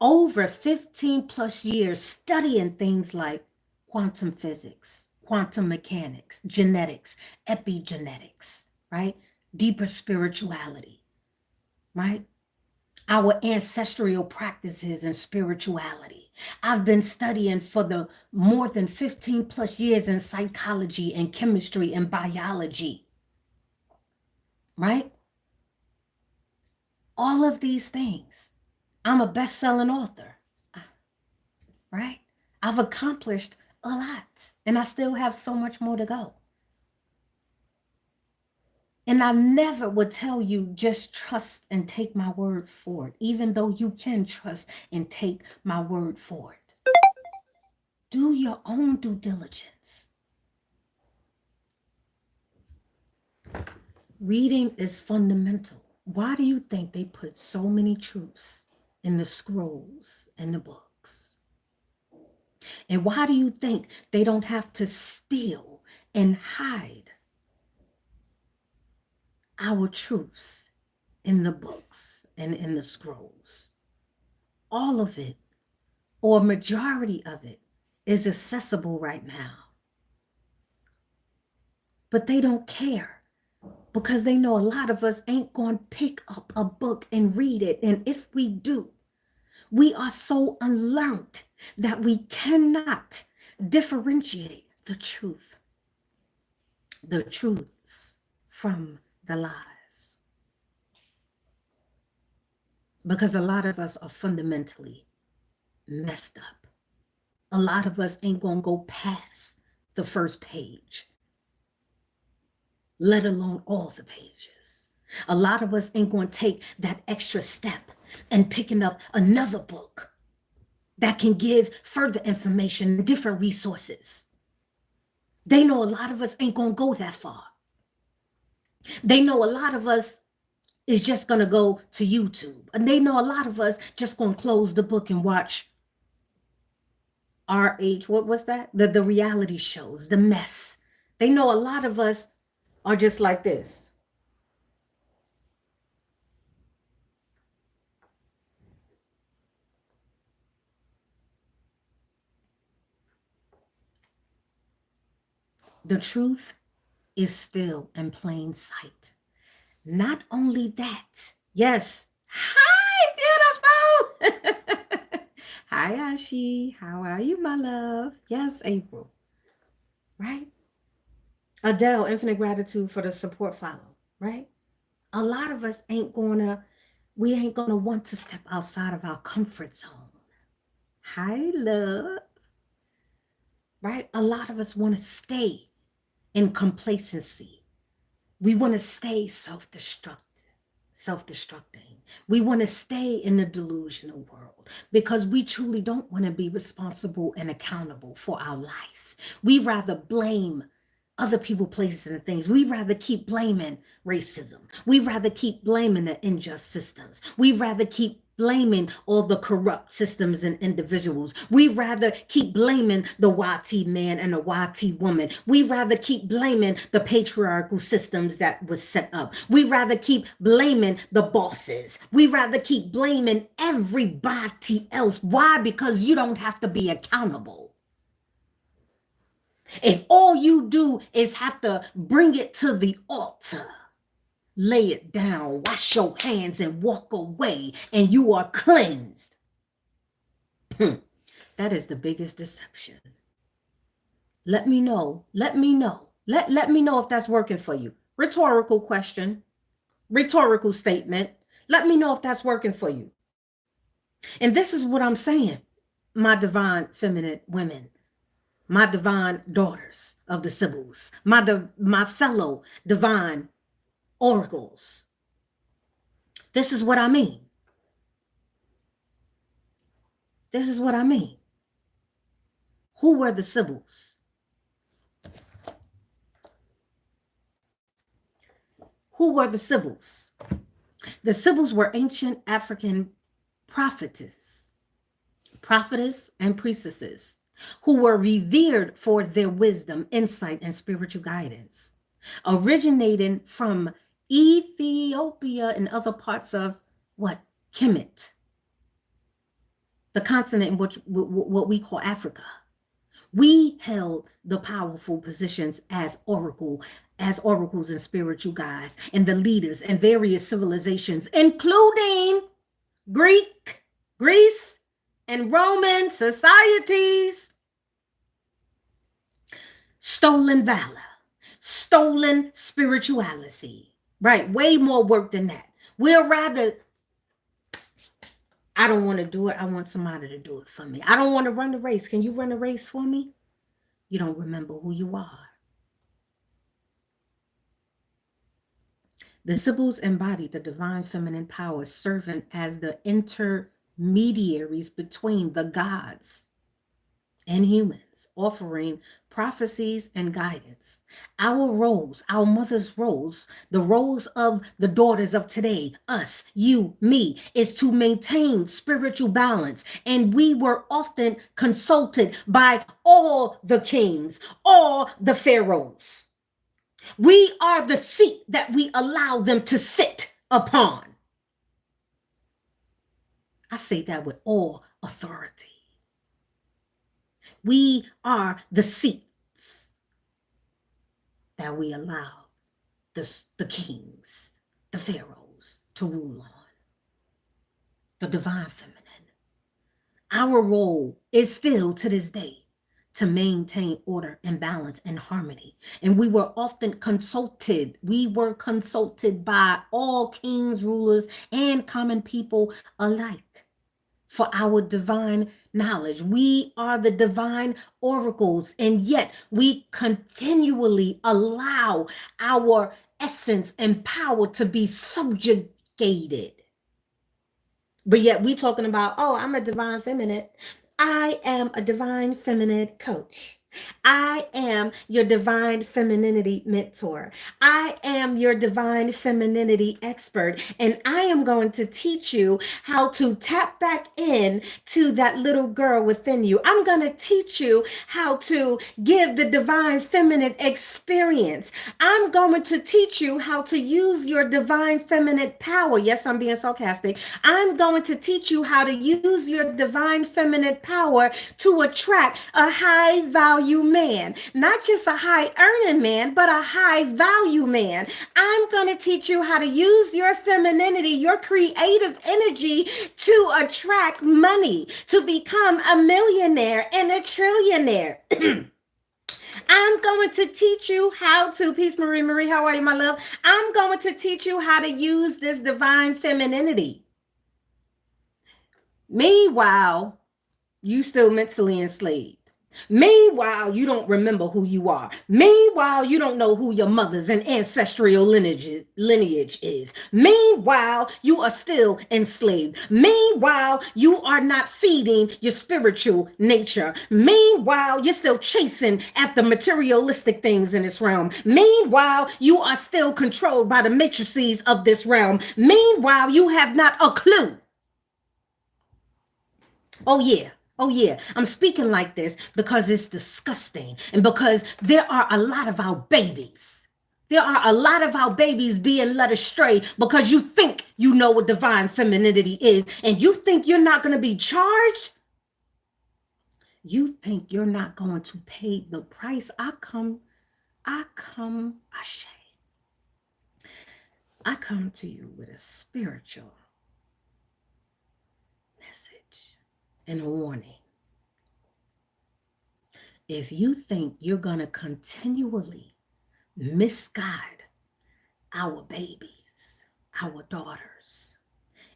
over 15 plus years studying things like quantum physics, quantum mechanics, genetics, epigenetics, right? Deeper spirituality, right? Our ancestral practices and spirituality. I've been studying for the more than 15 plus years in psychology and chemistry and biology, right? All of these things. I'm a best-selling author, right? I've accomplished a lot, and I still have so much more to go. And I never would tell you just trust and take my word for it, even though you can trust and take my word for it. Do your own due diligence. Reading is fundamental. Why do you think they put so many truths in the scrolls and the books? And why do you think they don't have to steal and hide our truths in the books and in the scrolls? All of it, or majority of it, is accessible right now. But they don't care, because they know a lot of us ain't going to pick up a book and read it. And if we do, we are so unlearned that we cannot differentiate the truths from the lies. Because a lot of us are fundamentally messed up. A lot of us ain't going to go past the first page, let alone all the pages. A lot of us ain't going to take that extra step and picking up another book that can give further information, different resources. They know a lot of us ain't going to go that far. They know a lot of us is just going to go to YouTube. And they know a lot of us just going to close the book and watch what was that? The reality shows, the mess. They know a lot of us are just like this. The truth is still in plain sight. Not only that, yes. Hi, beautiful. Hi, Ashi. How are you, my love? Yes, April. Right? Adele, infinite gratitude for the support follow. Right? A lot of us we ain't gonna want to step outside of our comfort zone. Hi, love. Right? A lot of us want to stay in complacency. We want to stay self-destructing. We want to stay in the delusional world because we truly don't want to be responsible and accountable for our life. We rather blame other people, places, and things. We rather keep blaming racism. We rather keep blaming the unjust systems. We rather keep blaming all the corrupt systems and individuals. We rather keep blaming the YT man and the YT woman. We rather keep blaming the patriarchal systems that was set up. We rather keep blaming the bosses. We rather keep blaming everybody else. Why? Because you don't have to be accountable. If all you do is have to bring it to the altar, lay it down, wash your hands, and walk away, and you are cleansed. That is the biggest deception. Let me know. Let me know. Let me know if that's working for you. Rhetorical question. Rhetorical statement. Let me know if that's working for you. And this is what I'm saying, my divine feminine women, my divine daughters of the Sibyls, my fellow divine oracles. This is what I mean. This is what I mean. Who were the Sibyls? Who were the Sibyls? The Sibyls were ancient African prophetess and priestesses who were revered for their wisdom, insight, and spiritual guidance, originating from Ethiopia and other parts of Kemet, the continent in which what we call Africa. We held the powerful positions as oracles and spiritual guides and the leaders in various civilizations, including Greece, and Roman societies. Stolen valor, stolen spirituality, right? Way more work than that. We'll rather, I don't want to do it. I want somebody to do it for me. I don't want to run the race. Can you run a race for me? You don't remember who you are. The Sibyls embodied the divine feminine power, serving as the intermediaries between the gods and humans, offering prophecies and guidance. Our roles, our mother's roles, the roles of the daughters of today, us, you, me, is to maintain spiritual balance. And we were often consulted by all the kings, all the pharaohs. We are the seat that we allow them to sit upon. I say that with all authority. We are the seats that we allow the kings, the pharaohs to rule on. The divine feminine. Our role is still to this day to maintain order and balance and harmony. And we were often consulted. We were consulted by all kings, rulers, and common people alike for our divine knowledge. We are the divine oracles, and yet we continually allow our essence and power to be subjugated. But yet we talking about, oh, I'm a divine feminine. I am a divine feminine coach. I am your divine femininity mentor. I am your divine femininity expert, and I am going to teach you how to tap back in to that little girl within you. I'm going to teach you how to give the divine feminine experience. I'm going to teach you how to use your divine feminine power. Yes, I'm being sarcastic. I'm going to teach you how to use your divine feminine power to attract a high value value man, not just a high earning man, but a high value man. I'm going to teach you how to use your femininity, your creative energy to attract money, to become a millionaire and a trillionaire. I'm going to teach you how to, peace, Marie. Marie, how are you, my love? I'm going to teach you how to use this divine femininity. Meanwhile, you still mentally enslaved. Meanwhile, you don't remember who you are. Meanwhile, you don't know who your mother's and ancestral lineage is. Meanwhile, you are still enslaved. Meanwhile, you are not feeding your spiritual nature. Meanwhile, you're still chasing after materialistic things in this realm. Meanwhile, you are still controlled by the matrices of this realm. Meanwhile, you have not a clue. Oh, yeah. Oh, yeah, I'm speaking like this because it's disgusting and because there are a lot of our babies. There are a lot of our babies being led astray because you think you know what divine femininity is and you think you're not going to be charged. You think you're not going to pay the price. I come to you with a spiritual message and a warning. If you think you're going to continually misguide our babies, our daughters,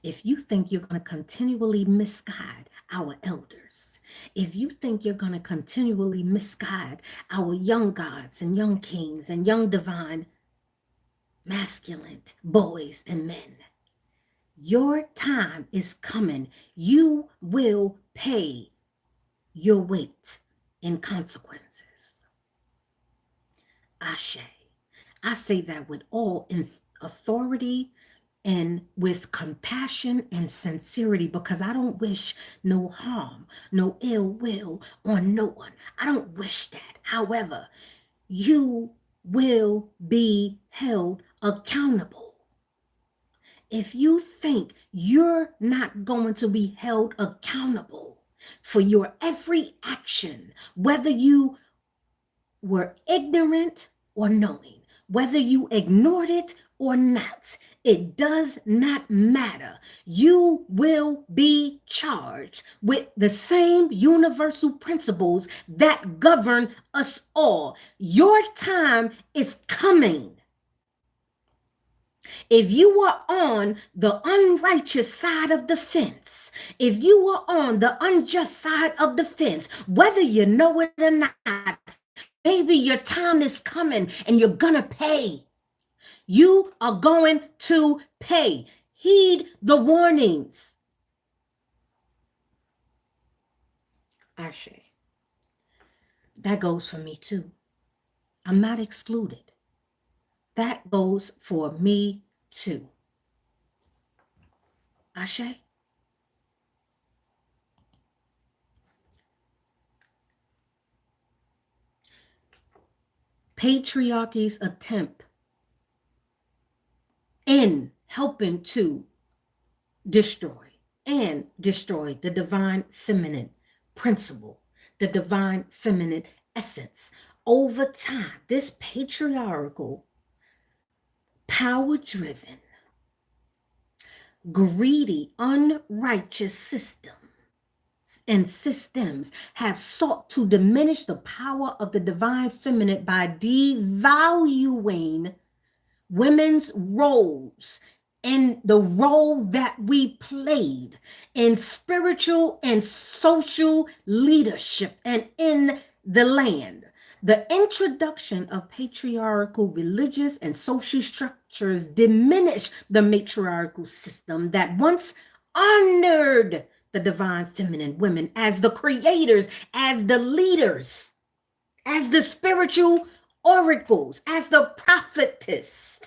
if you think you're going to continually misguide our elders, if you think you're going to continually misguide our young gods and young kings and young divine masculine boys and men, your time is coming. You will pay your weight in consequences. Ashe. I say that with all authority and with compassion and sincerity because I don't wish no harm, no ill will on no one. I don't wish that. However, you will be held accountable. If you think you're not going to be held accountable for your every action, whether you were ignorant or knowing, whether you ignored it or not, it does not matter. You will be charged with the same universal principles that govern us all. Your time is coming. If you are on the unrighteous side of the fence, if you are on the unjust side of the fence, whether you know it or not, maybe your time is coming and you're going to pay. You are going to pay. Heed the warnings. Ashe. That goes for me too. I'm not excluded. That goes for me too. Ashe. Patriarchy's attempt in helping to destroy the divine feminine principle, the divine feminine essence. Over time, this patriarchal, power-driven, greedy, unrighteous system and systems have sought to diminish the power of the divine feminine by devaluing women's roles and the role that we played in spiritual and social leadership and in the land. The introduction of patriarchal religious and social structures diminished the matriarchal system that once honored the divine feminine women as the creators, as the leaders, as the spiritual oracles, as the prophetess.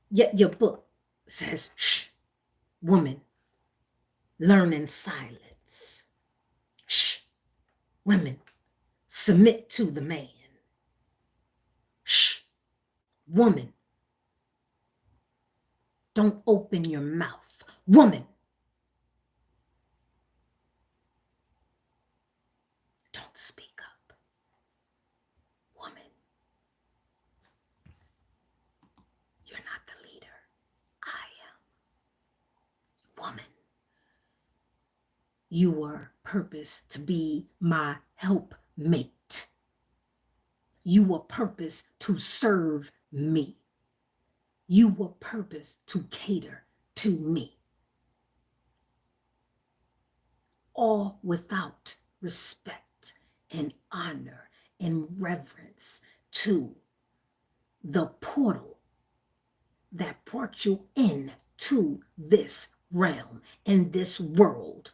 Yet your book says, shh, woman, learn in silence. Shh, women, submit to the man. Shh, woman, don't open your mouth. Woman, don't Don't speak up. Woman, you're not the leader. I am. Woman, you were purposed to be my helpmate. You were purposed to serve me. You were purposed to cater to me. All without respect and honor and reverence to the portal that brought you into this realm and this world,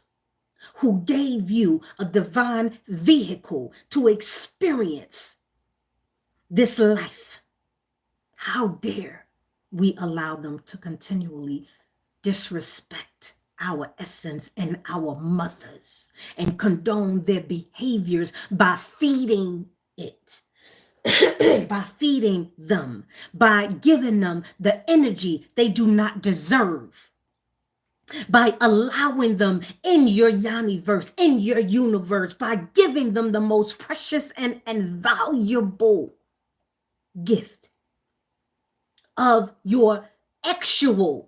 who gave you a divine vehicle to experience this life. How dare we allow them to continually disrespect our essence and our mothers and condone their behaviors by feeding it, by feeding them, by giving them the energy they do not deserve, by allowing them in your Yoniverse, in your universe, by giving them the most precious and valuable gift of your actual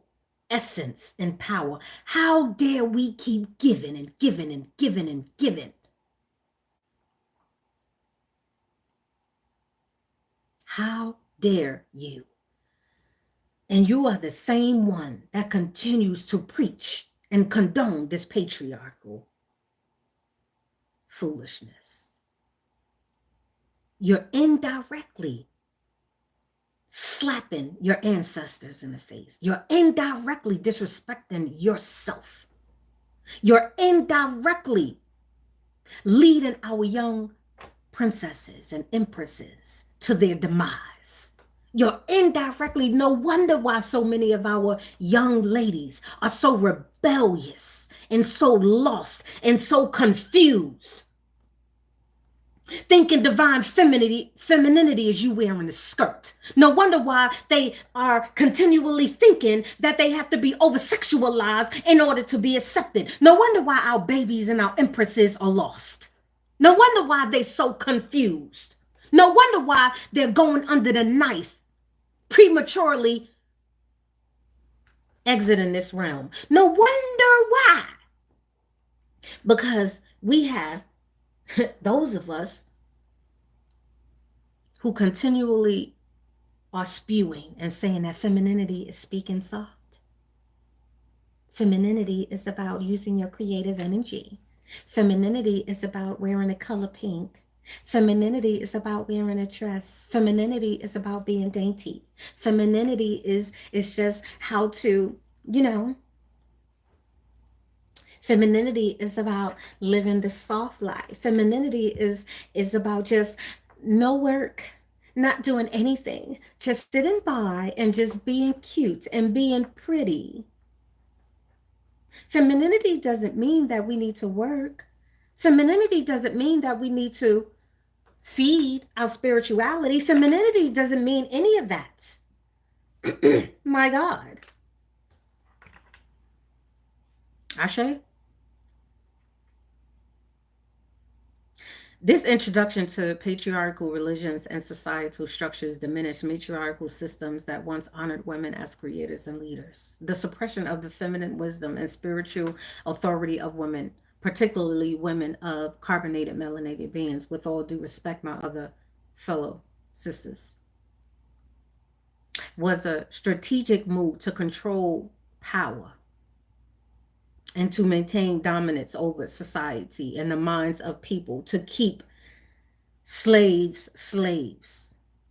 essence and power. How dare we keep giving and giving and giving and giving? How dare you? And you are the same one that continues to preach and condone this patriarchal foolishness. You're indirectly slapping your ancestors in the face. You're indirectly disrespecting yourself. You're indirectly leading our young princesses and empresses to their demise. You're indirectly, no wonder why so many of our young ladies are so rebellious and so lost and so confused, thinking divine femininity is you wearing a skirt. No wonder why they are continually thinking that they have to be over-sexualized in order to be accepted. No wonder why our babies and our empresses are lost. No wonder why they're so confused. No wonder why they're going under the knife, prematurely exiting this realm. No wonder why. Because we have those of us who continually are spewing and saying that femininity is speaking soft. Femininity is about using your creative energy. Femininity is about wearing a color pink. Femininity is about wearing a dress. Femininity is about being dainty. Femininity is just how to, femininity is about living the soft life. Femininity is about just no work, not doing anything, just sitting by and just being cute and being pretty. Femininity doesn't mean that we need to work. Femininity doesn't mean that we need to feed our spirituality. Femininity doesn't mean any of that. My God. Ashe? This introduction to patriarchal religions and societal structures diminish matriarchal systems that once honored women as creators and leaders. The suppression of the feminine wisdom and spiritual authority of women, particularly women of carbonated melanated beings, with all due respect, my other fellow sisters, was a strategic move to control power and to maintain dominance over society and the minds of people, to keep slaves.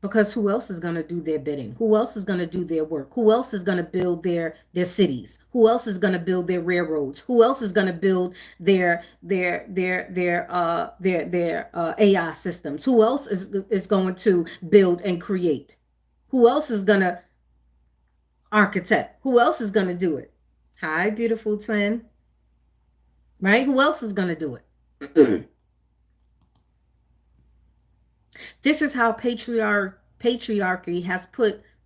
Because who else is going to do their bidding? Who else is going to do their work? Who else is going to build their cities? Who else is going to build their railroads? Who else is going to build their AI systems? Who else is going to build and create? Who else is going to architect? Who else is going to do it? Hi, beautiful twin. Right? Who else is going to do it? This is how patriarchy has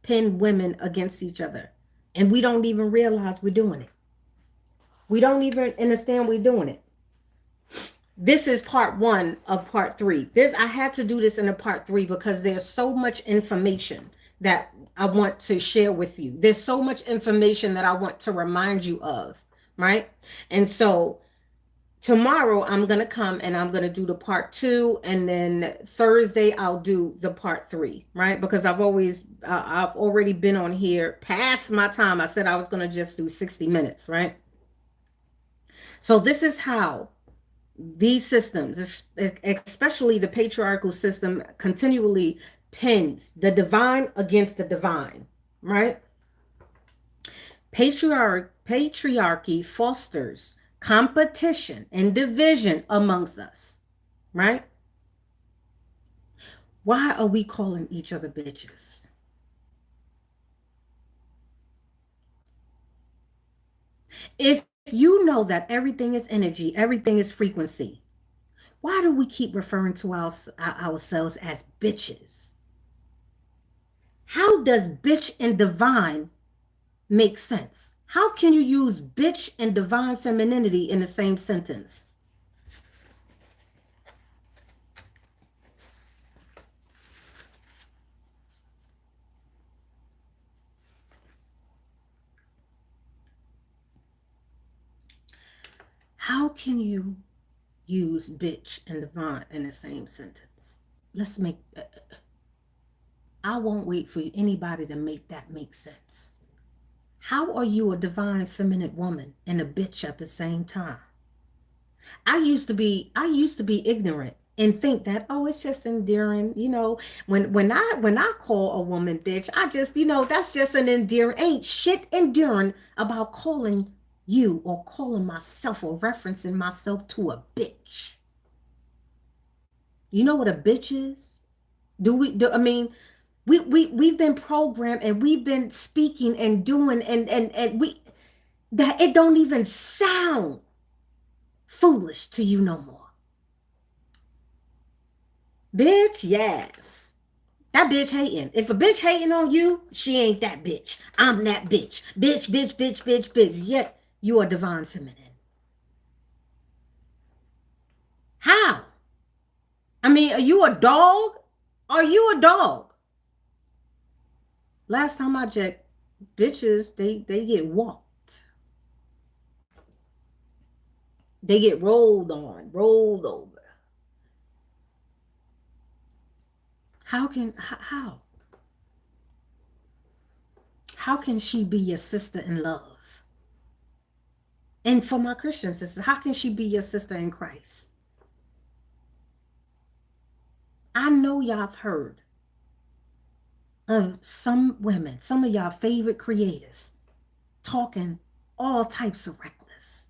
pinned women against each other. And we don't even realize we're doing it. We don't even understand we're doing it. This is part one of part three. This, I had to do this in a part three because there's so much information that I want to share with you. There's so much information that I want to remind you of, right? And so tomorrow I'm gonna come and I'm gonna do the part two, and then Thursday I'll do the part three, right? Because I've already been on here past my time. I said I was gonna just do 60 minutes, right? So this is how these systems, especially the patriarchal system, continually pins the divine against the divine, right? Patriarchy fosters competition and division amongst us, right? Why are we calling each other bitches? If you know that everything is energy, everything is frequency, why do we keep referring to ourselves as bitches? How does bitch and divine make sense? How can you use bitch and divine femininity in the same sentence? How can you use bitch and divine in the same sentence? Let's make, I won't wait for anybody to make that make sense. How are you a divine feminine woman and a bitch at the same time? I used to be ignorant and think that, oh, it's just endearing, when I call a woman bitch, I just, that's just an endearing, ain't shit endearing about calling you or calling myself or referencing myself to a bitch. You know what a bitch is? I mean, we've been programmed and we've been speaking and doing and we that it don't even sound foolish to you no more. Bitch, yes. That bitch hating. If a bitch hating on you, she ain't that bitch. I'm that bitch. Bitch, bitch, bitch, bitch, bitch. Yet you are divine feminine. How? I mean, are you a dog? Are you a dog? Last time I checked, bitches, they get walked. They get rolled on, rolled over. How? How can she be your sister in love? And for my Christian sisters, how can she be your sister in Christ? I know y'all have heard of some women, some of y'all favorite creators, talking all types of reckless,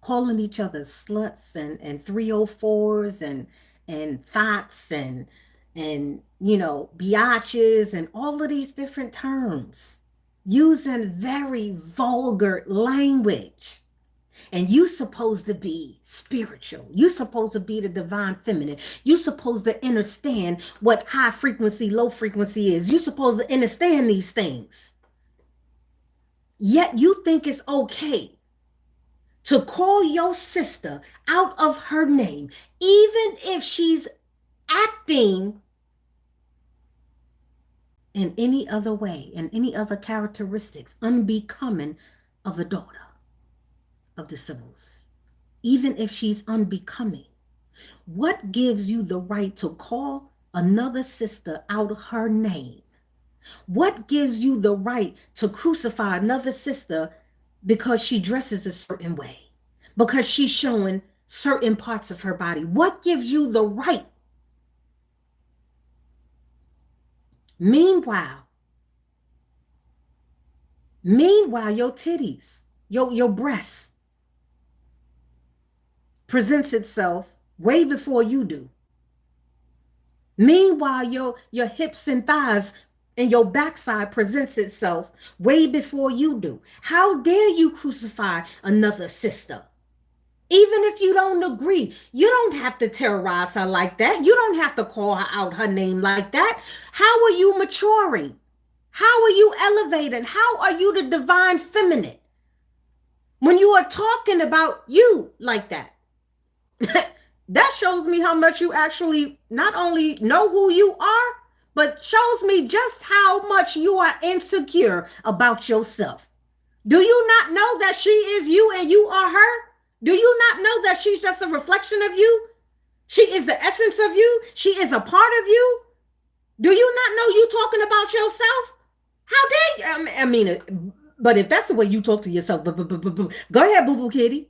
calling each other sluts and 304s and thoughts and biatches and all of these different terms, using very vulgar language. And you supposed to be spiritual. You supposed to be the divine feminine. You supposed to understand what high frequency, low frequency is. You supposed to understand these things. Yet you think it's okay to call your sister out of her name, even if she's acting in any other way, in any other characteristics unbecoming of a daughter of the Sibyls, even if she's unbecoming. What gives you the right to call another sister out of her name? What gives you the right to crucify another sister because she dresses a certain way, because she's showing certain parts of her body? What gives you the right? Meanwhile, your titties, your breasts presents itself way before you do. Meanwhile, your hips and thighs and your backside presents itself way before you do. How dare you crucify another sister? Even if you don't agree, you don't have to terrorize her like that. You don't have to call her out her name like that. How are you maturing? How are you elevating? How are you the divine feminine when you are talking about you like that? That shows me how much you actually not only know who you are, but shows me just how much you are insecure about yourself. Do you not know that she is you and you are her? Do you not know that she's just a reflection of you? She is the essence of you. She is a part of you. Do you not know you talking about yourself? How dare you? I mean, but if that's the way you talk to yourself, go ahead, boo boo kitty.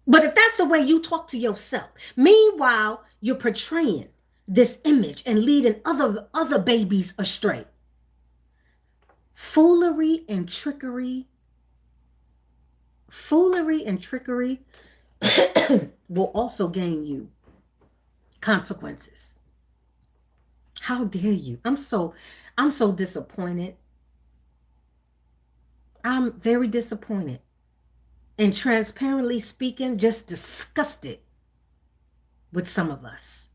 But if that's the way you talk to yourself, meanwhile, you're portraying this image and leading other babies astray. Foolery and trickery will also gain you consequences. How dare you? I'm so disappointed. I'm very disappointed. And transparently speaking, just disgusted with some of us.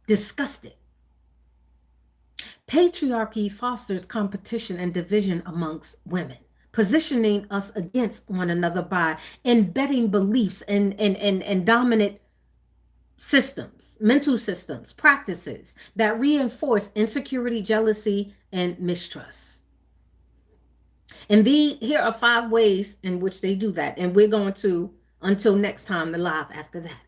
Disgusted. Patriarchy fosters competition and division amongst women, positioning us against one another by embedding beliefs and dominant systems, mental systems, practices that reinforce insecurity, jealousy, and mistrust. And here are 5 ways in which they do that. And we're going to, until next time, the live after that.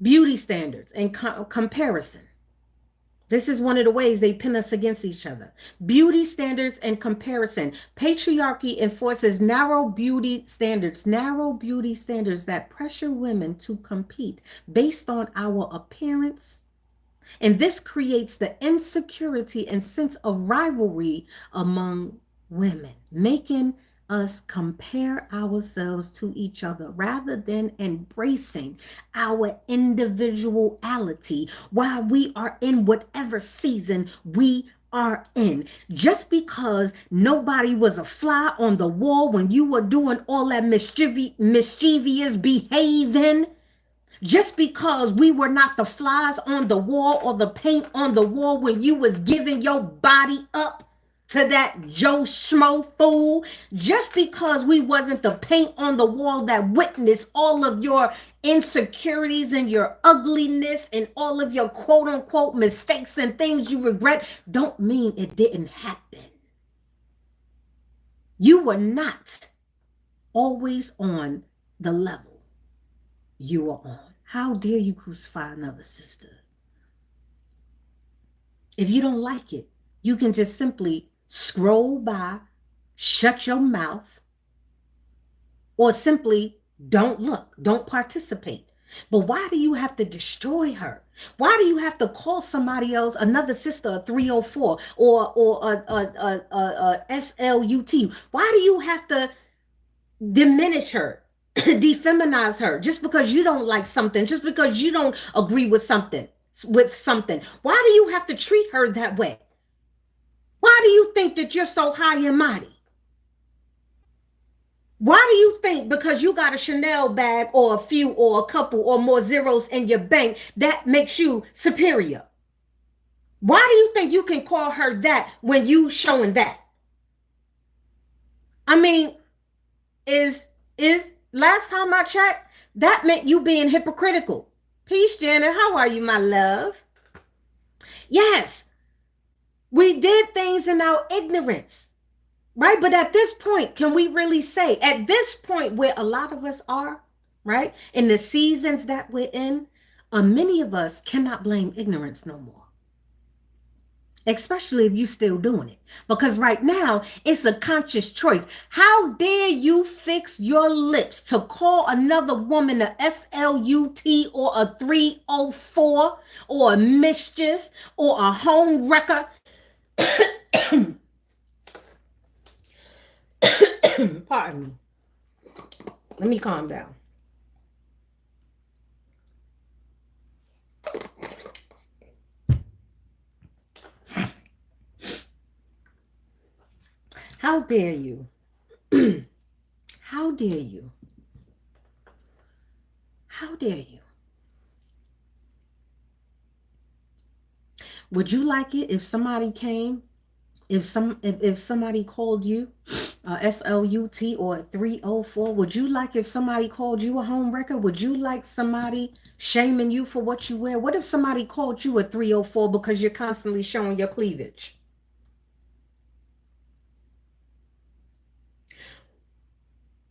Beauty standards and comparison. This is one of the ways they pin us against each other. Beauty standards and comparison. Patriarchy enforces narrow beauty standards that pressure women to compete based on our appearance. And this creates the insecurity and sense of rivalry among women, making us compare ourselves to each other rather than embracing our individuality while we are in whatever season we are in. Just because nobody was a fly on the wall when you were doing all that mischievous behaving, just because we were not the flies on the wall or the paint on the wall when you was giving your body up to that Joe Schmo fool, just because we wasn't the paint on the wall that witnessed all of your insecurities and your ugliness and all of your quote unquote mistakes and things you regret, don't mean it didn't happen. You were not always on the level you are on. How dare you crucify another sister? If you don't like it, you can just simply scroll by, shut your mouth, or simply don't look, don't participate. But why do you have to destroy her? Why do you have to call somebody else, another sister, a 304 or a SLUT? Why do you have to diminish her, defeminize her, just because you don't like something, just because you don't agree with something? Why do you have to treat her that way? Why do you think that you're so high and mighty? Why do you think because you got a Chanel bag or a few or a couple or more zeros in your bank, that makes you superior? Why do you think you can call her that when you showing that? I mean, is last time I checked, that meant you being hypocritical. Peace, Janet. How are you, my love? Yes. We did things in our ignorance, right? But at this point, can we really say, at this point where a lot of us are, right, in the seasons that we're in, many of us cannot blame ignorance no more. Especially if you're still doing it. Because right now, it's a conscious choice. How dare you fix your lips to call another woman a SLUT or a 304 or a mischief or a home wrecker? Pardon me. Let me calm down. How dare you? How dare you? How dare you? Would you like it if somebody came? If somebody called you SLUT or 304? Would you like if somebody called you a home wrecker? Would you like somebody shaming you for what you wear? What if somebody called you a 304 because you're constantly showing your cleavage?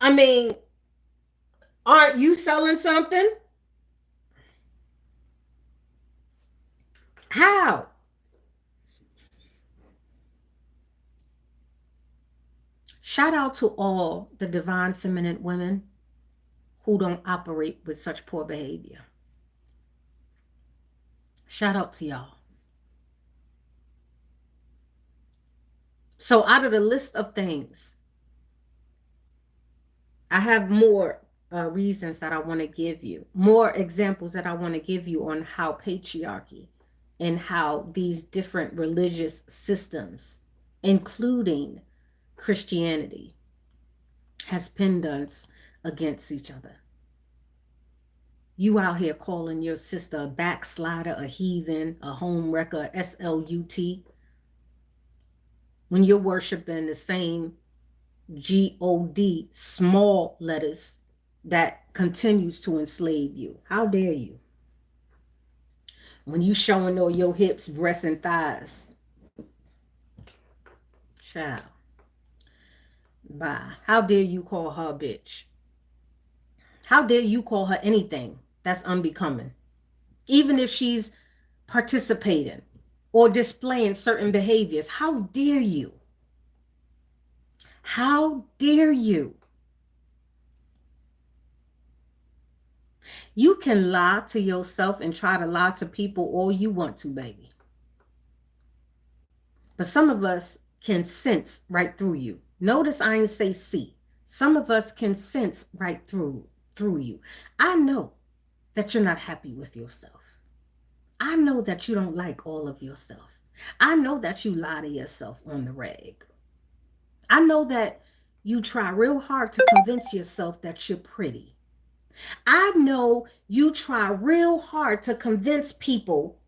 I mean, aren't you selling something? How? Shout out to all the divine feminine women who don't operate with such poor behavior. Shout out to y'all. So, out of the list of things, I have more reasons that I want to give you, more examples that I want to give you on how patriarchy and how these different religious systems, including Christianity, has pinned us against each other. You out here calling your sister a backslider, a heathen, a home wrecker, SLUT, when you're worshiping the same God, small letters, that continues to enslave you. How dare you? When you showing all your hips, breasts, and thighs. Child. Bye. How dare you call her a bitch? How dare you call her anything that's unbecoming? Even if she's participating or displaying certain behaviors. How dare you? How dare you? You can lie to yourself and try to lie to people all you want to, baby. But some of us can sense right through you. Notice I ain't say see. Some of us can sense right through you. I know that you're not happy with yourself. I know that you don't like all of yourself. I know that you lie to yourself on the rag. I know that you try real hard to convince yourself that you're pretty. I know you try real hard to convince people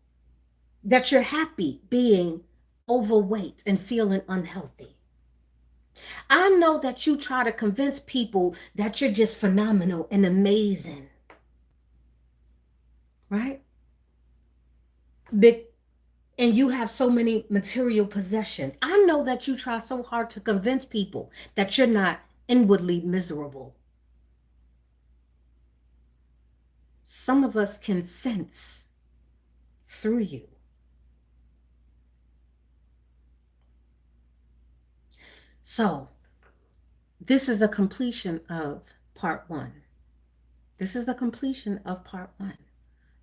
that you're happy being overweight and feeling unhealthy. I know that you try to convince people that you're just phenomenal and amazing. Right? And you have so many material possessions. I know that you try so hard to convince people that you're not inwardly miserable. Some of us can sense through you. So, this is the completion of part 1. This is the completion of part 1.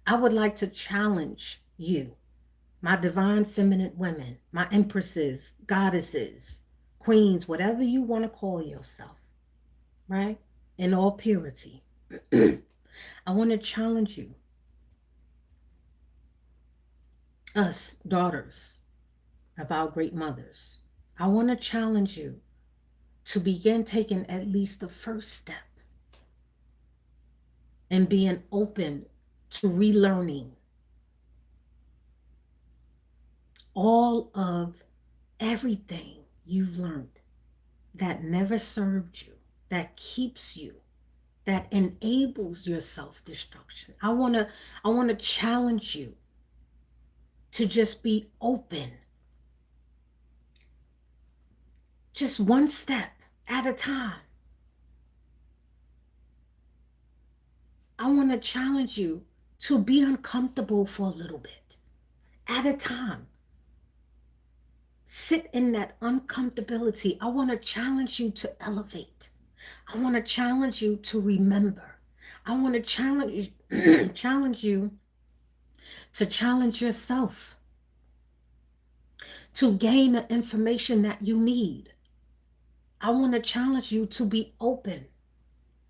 I would like to challenge you, my divine feminine women, my empresses, goddesses, queens, whatever you want to call yourself, right? In all purity. I want to challenge you, us daughters of our great mothers. I want to challenge you to begin taking at least the first step and being open to relearning all of everything you've learned that never served you, that keeps you, that enables your self-destruction. I want to challenge you to just be open. Just one step at a time. I want to challenge you to be uncomfortable for a little bit at a time. Sit in that uncomfortability. I want to challenge you to elevate. I want to challenge you to remember. I want to challenge you to challenge yourself, to gain the information that you need. I want to challenge you to be open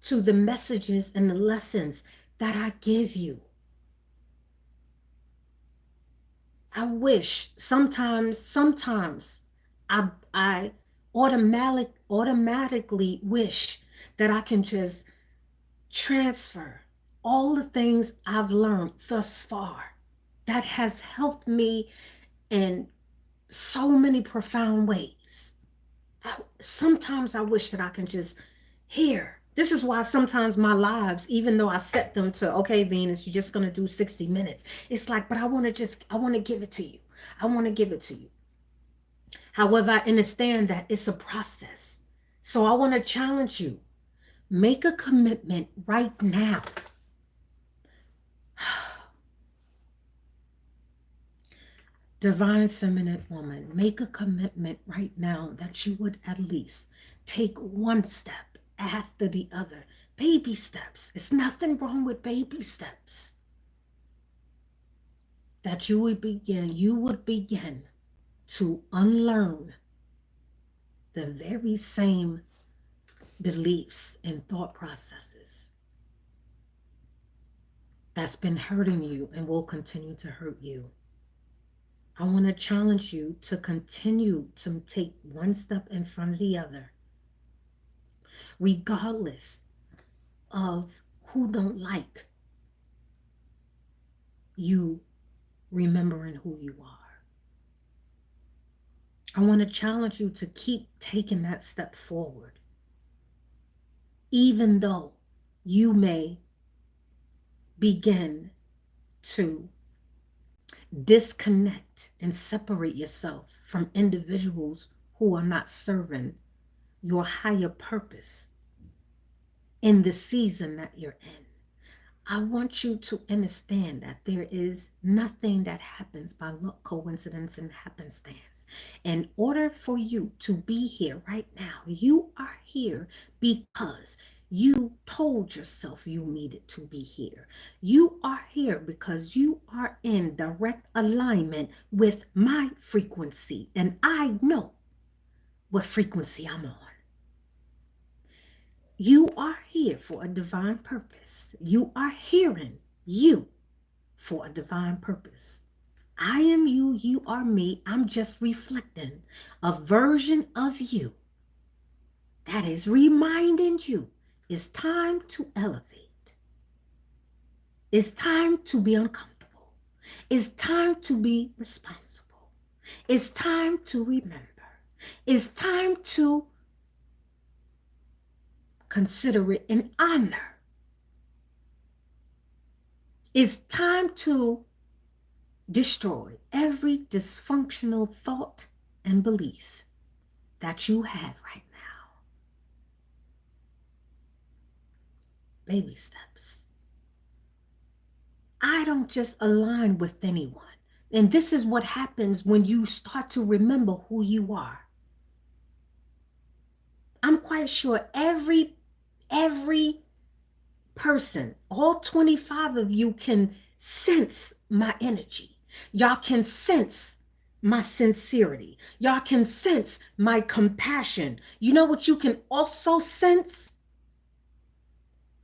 to the messages and the lessons that I give you. I wish sometimes I automatically wish that I can just transfer all the things I've learned thus far that has helped me in so many profound ways. Sometimes I wish that I can just hear. This is why sometimes my lives, even though I set them to, okay, Venus, you're just going to do 60 minutes. It's like, but I want to give it to you. I want to give it to you. However, I understand that it's a process. So I want to challenge you. Make a commitment right now. Divine feminine woman, make a commitment right now that you would at least take one step after the other. Baby steps. It's nothing wrong with baby steps. That you would begin to unlearn the very same beliefs and thought processes that's been hurting you and will continue to hurt you. I want to challenge you to continue to take one step in front of the other, regardless of who don't like you remembering who you are. I want to challenge you to keep taking that step forward, even though you may begin to disconnect and separate yourself from individuals who are not serving your higher purpose in the season that you're in. I want you to understand that there is nothing that happens by luck, coincidence, and happenstance. In order for you to be here right now, you are here because you told yourself you needed to be here. You are here because you are in direct alignment with my frequency, and I know what frequency I'm on. You are here for a divine purpose. You are hearing you for a divine purpose. I am you, you are me. I'm just reflecting a version of you that is reminding you it's time to elevate. It's time to be uncomfortable. It's time to be responsible. It's time to remember. It's time to consider it an honor. It's time to destroy every dysfunctional thought and belief that you have right now. Baby steps. I don't just align with anyone. And this is what happens when you start to remember who you are. I'm quite sure every person, all 25 of you, can sense my energy. Y'all can sense my sincerity. Y'all can sense my compassion. You know what you can also sense?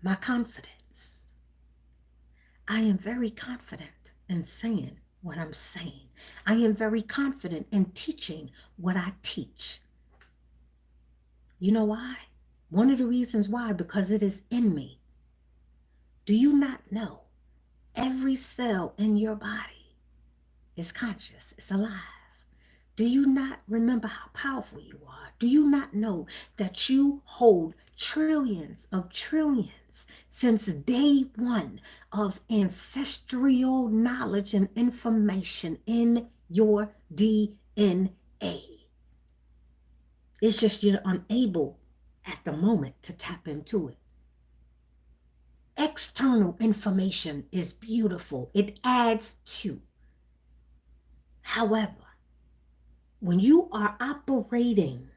My confidence. I am very confident in saying what I'm saying. I am very confident in teaching what I teach. You know why? One of the reasons why, because it is in me. Do you not know every cell in your body is conscious, it's alive? Do you not remember how powerful you are? Do you not know that you hold trillions of trillions since day one of ancestral knowledge and information in your DNA? It's just you're unable at the moment to tap into it. External information is beautiful. It adds to. However, when you are operating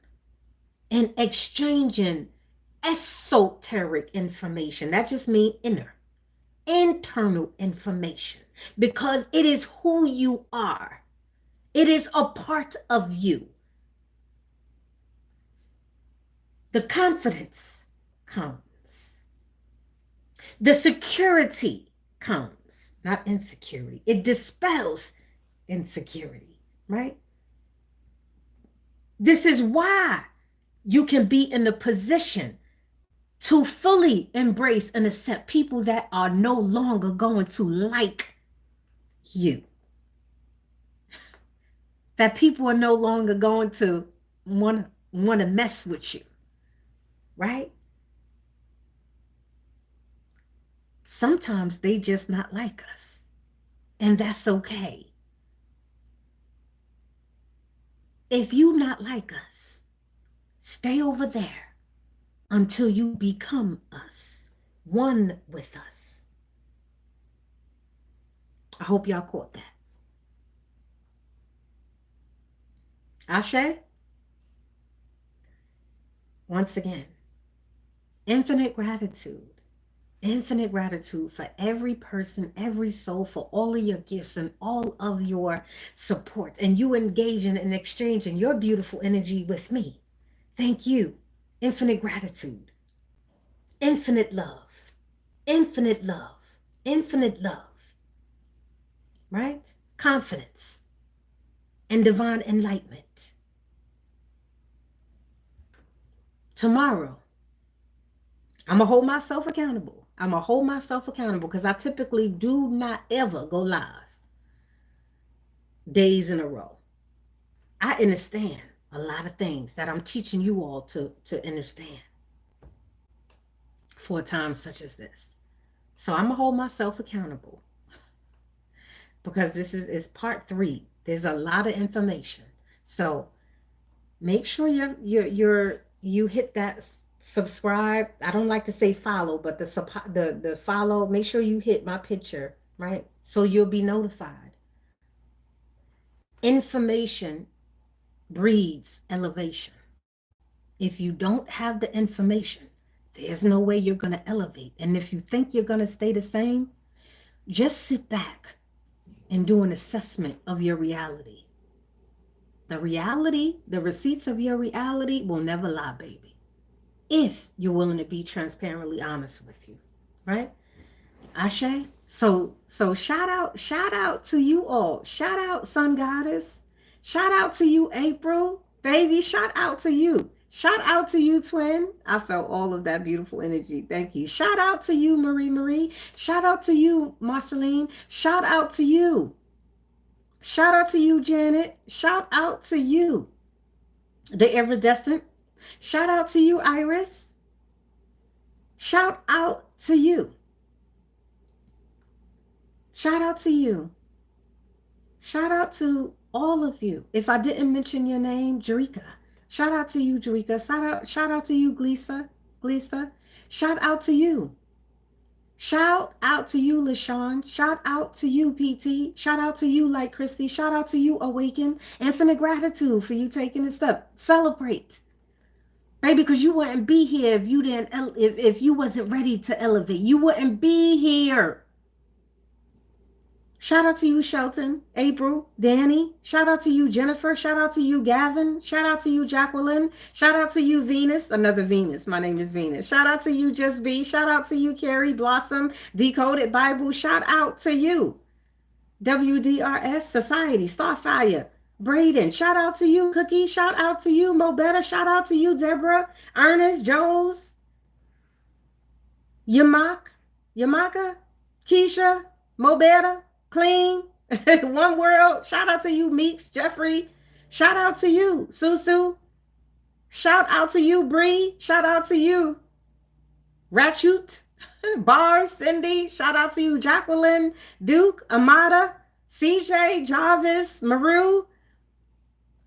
and exchanging esoteric information, that just means internal information, because it is who you are. It is a part of you. The confidence comes. The security comes, not insecurity. It dispels insecurity, right? This is why you can be in the position to fully embrace and accept people that are no longer going to like you. That people are no longer going to want to want to mess with you, right? Sometimes they just not like us, and that's okay. If you not like us, stay over there until you become us, one with us. I hope y'all caught that. Ashe, once again, infinite gratitude. Infinite gratitude for every person, every soul, for all of your gifts and all of your support, and you engaging and exchanging your beautiful energy with me. Thank you. Infinite gratitude, infinite love, infinite love, infinite love, right? Confidence and divine enlightenment. Tomorrow, I'm going to hold myself accountable. I'm going to hold myself accountable because I typically do not ever go live days in a row. I understand a lot of things that I'm teaching you all to understand for a time such as this. So I'm going to hold myself accountable because this is part 3. There's a lot of information. So make sure you hit that subscribe. I don't like to say follow, but the follow, make sure you hit my picture, right? So you'll be notified. Information breeds elevation. If you don't have the information, there's no way you're going to elevate. And if you think you're going to stay the same, just sit back and do an assessment of your reality. The reality, the receipts of your reality will never lie, baby. If you're willing to be transparently honest with you, right? Ashe. So shout out to you all. Shout out, Sun Goddess. Shout out to you, April. Baby, shout out to you. Shout out to you, Twin. I felt all of that beautiful energy. Thank you. Shout out to you, Marie. Shout out to you, Marceline. Shout out to you. Shout out to you, Janet. Shout out to you, the Iridescent. Shout out to you, Iris. Shout out to you. Shout out to you. Shout out to all of you. If I didn't mention your name, Jerika. Shout out to you, Jerika. Shout out to you, Glisa. Shout out to you. Shout out to you, LaShawn. Shout out to you, PT. Shout out to you, Like Christy. Shout out to you, Awaken. Infinite gratitude for you taking a step. Celebrate. Baby, because you wouldn't be here if you didn't, if you wasn't ready to elevate. You wouldn't be here. Shout out to you, Shelton, April, Danny. Shout out to you, Jennifer. Shout out to you, Gavin. Shout out to you, Jacqueline. Shout out to you, Venus. Another Venus. My name is Venus. Shout out to you, Just B. Shout out to you, Carrie, Blossom, Decoded Bible. Shout out to you, WDRS Society, Starfire, Braden. Shout out to you, Cookie. Shout out to you, Mo Better. Shout out to you, Deborah, Ernest, Joes, Yamaka, Keisha, Mo Better. Clean, One World. Shout out to you, Meeks, Jeffrey. Shout out to you, Susu. Shout out to you, Bree. Shout out to you, Ratchut, Bars, Cindy. Shout out to you, Jacqueline, Duke, Amada, CJ, Jarvis, Maru.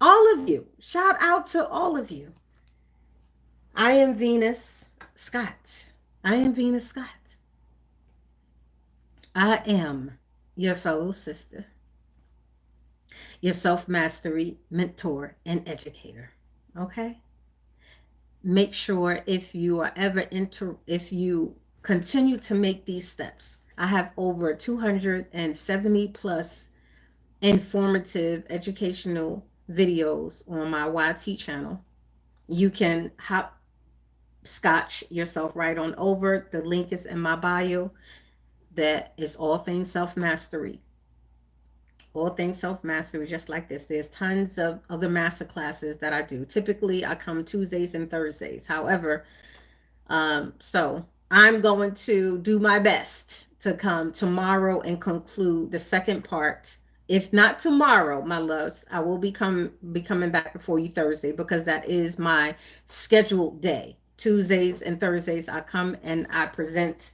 All of you. Shout out to all of you. I am Venus Scott. I am your fellow sister, your self-mastery mentor and educator. Okay? Make sure if you are ever if you continue to make these steps, I have over 270 plus informative educational videos on my YT channel. You can hopscotch yourself right on over. The link is in my bio. That is all things self-mastery. All things self-mastery, just like this. There's tons of other master classes that I do. Typically, I come Tuesdays and Thursdays. However, so I'm going to do my best to come tomorrow and conclude the second part If not tomorrow, my loves, I will be coming back before you Thursday, because that is my scheduled day. Tuesdays and Thursdays, I come and I present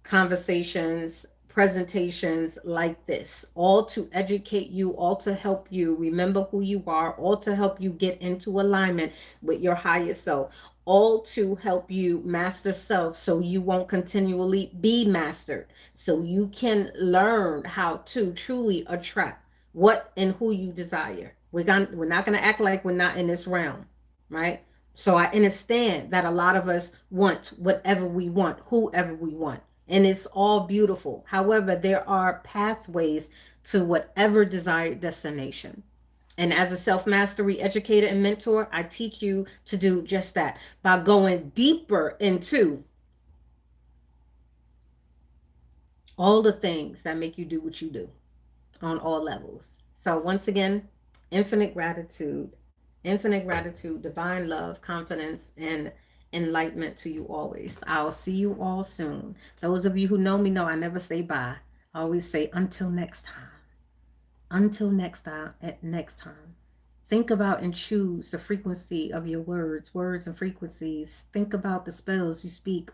conversations, presentations like this, all to educate you, all to help you remember who you are, all to help you get into alignment with your higher self, all to help you master self so you won't continually be mastered, so you can learn how to truly attract what and who you desire. We're not going to act like we're not in this realm, right? So I understand that a lot of us want whatever we want, whoever we want, and it's all beautiful. However, there are pathways to whatever desired destination. And as a self mastery educator and mentor, I teach you to do just that by going deeper into all the things that make you do what you do on all levels. So, once again, infinite gratitude, divine love, confidence, and enlightenment to you always. I'll see you all soon. Those of you who know me know I never say bye. I always say until next time. Until next time, at next time. Think about and choose the frequency of your words and frequencies. Think about the spells you speak,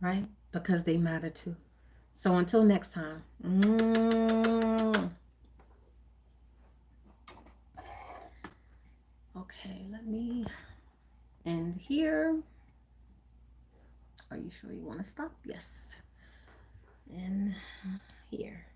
right? Because they matter too. So until next time. Okay, let me end here. Are you sure you want to stop? Yes. And here.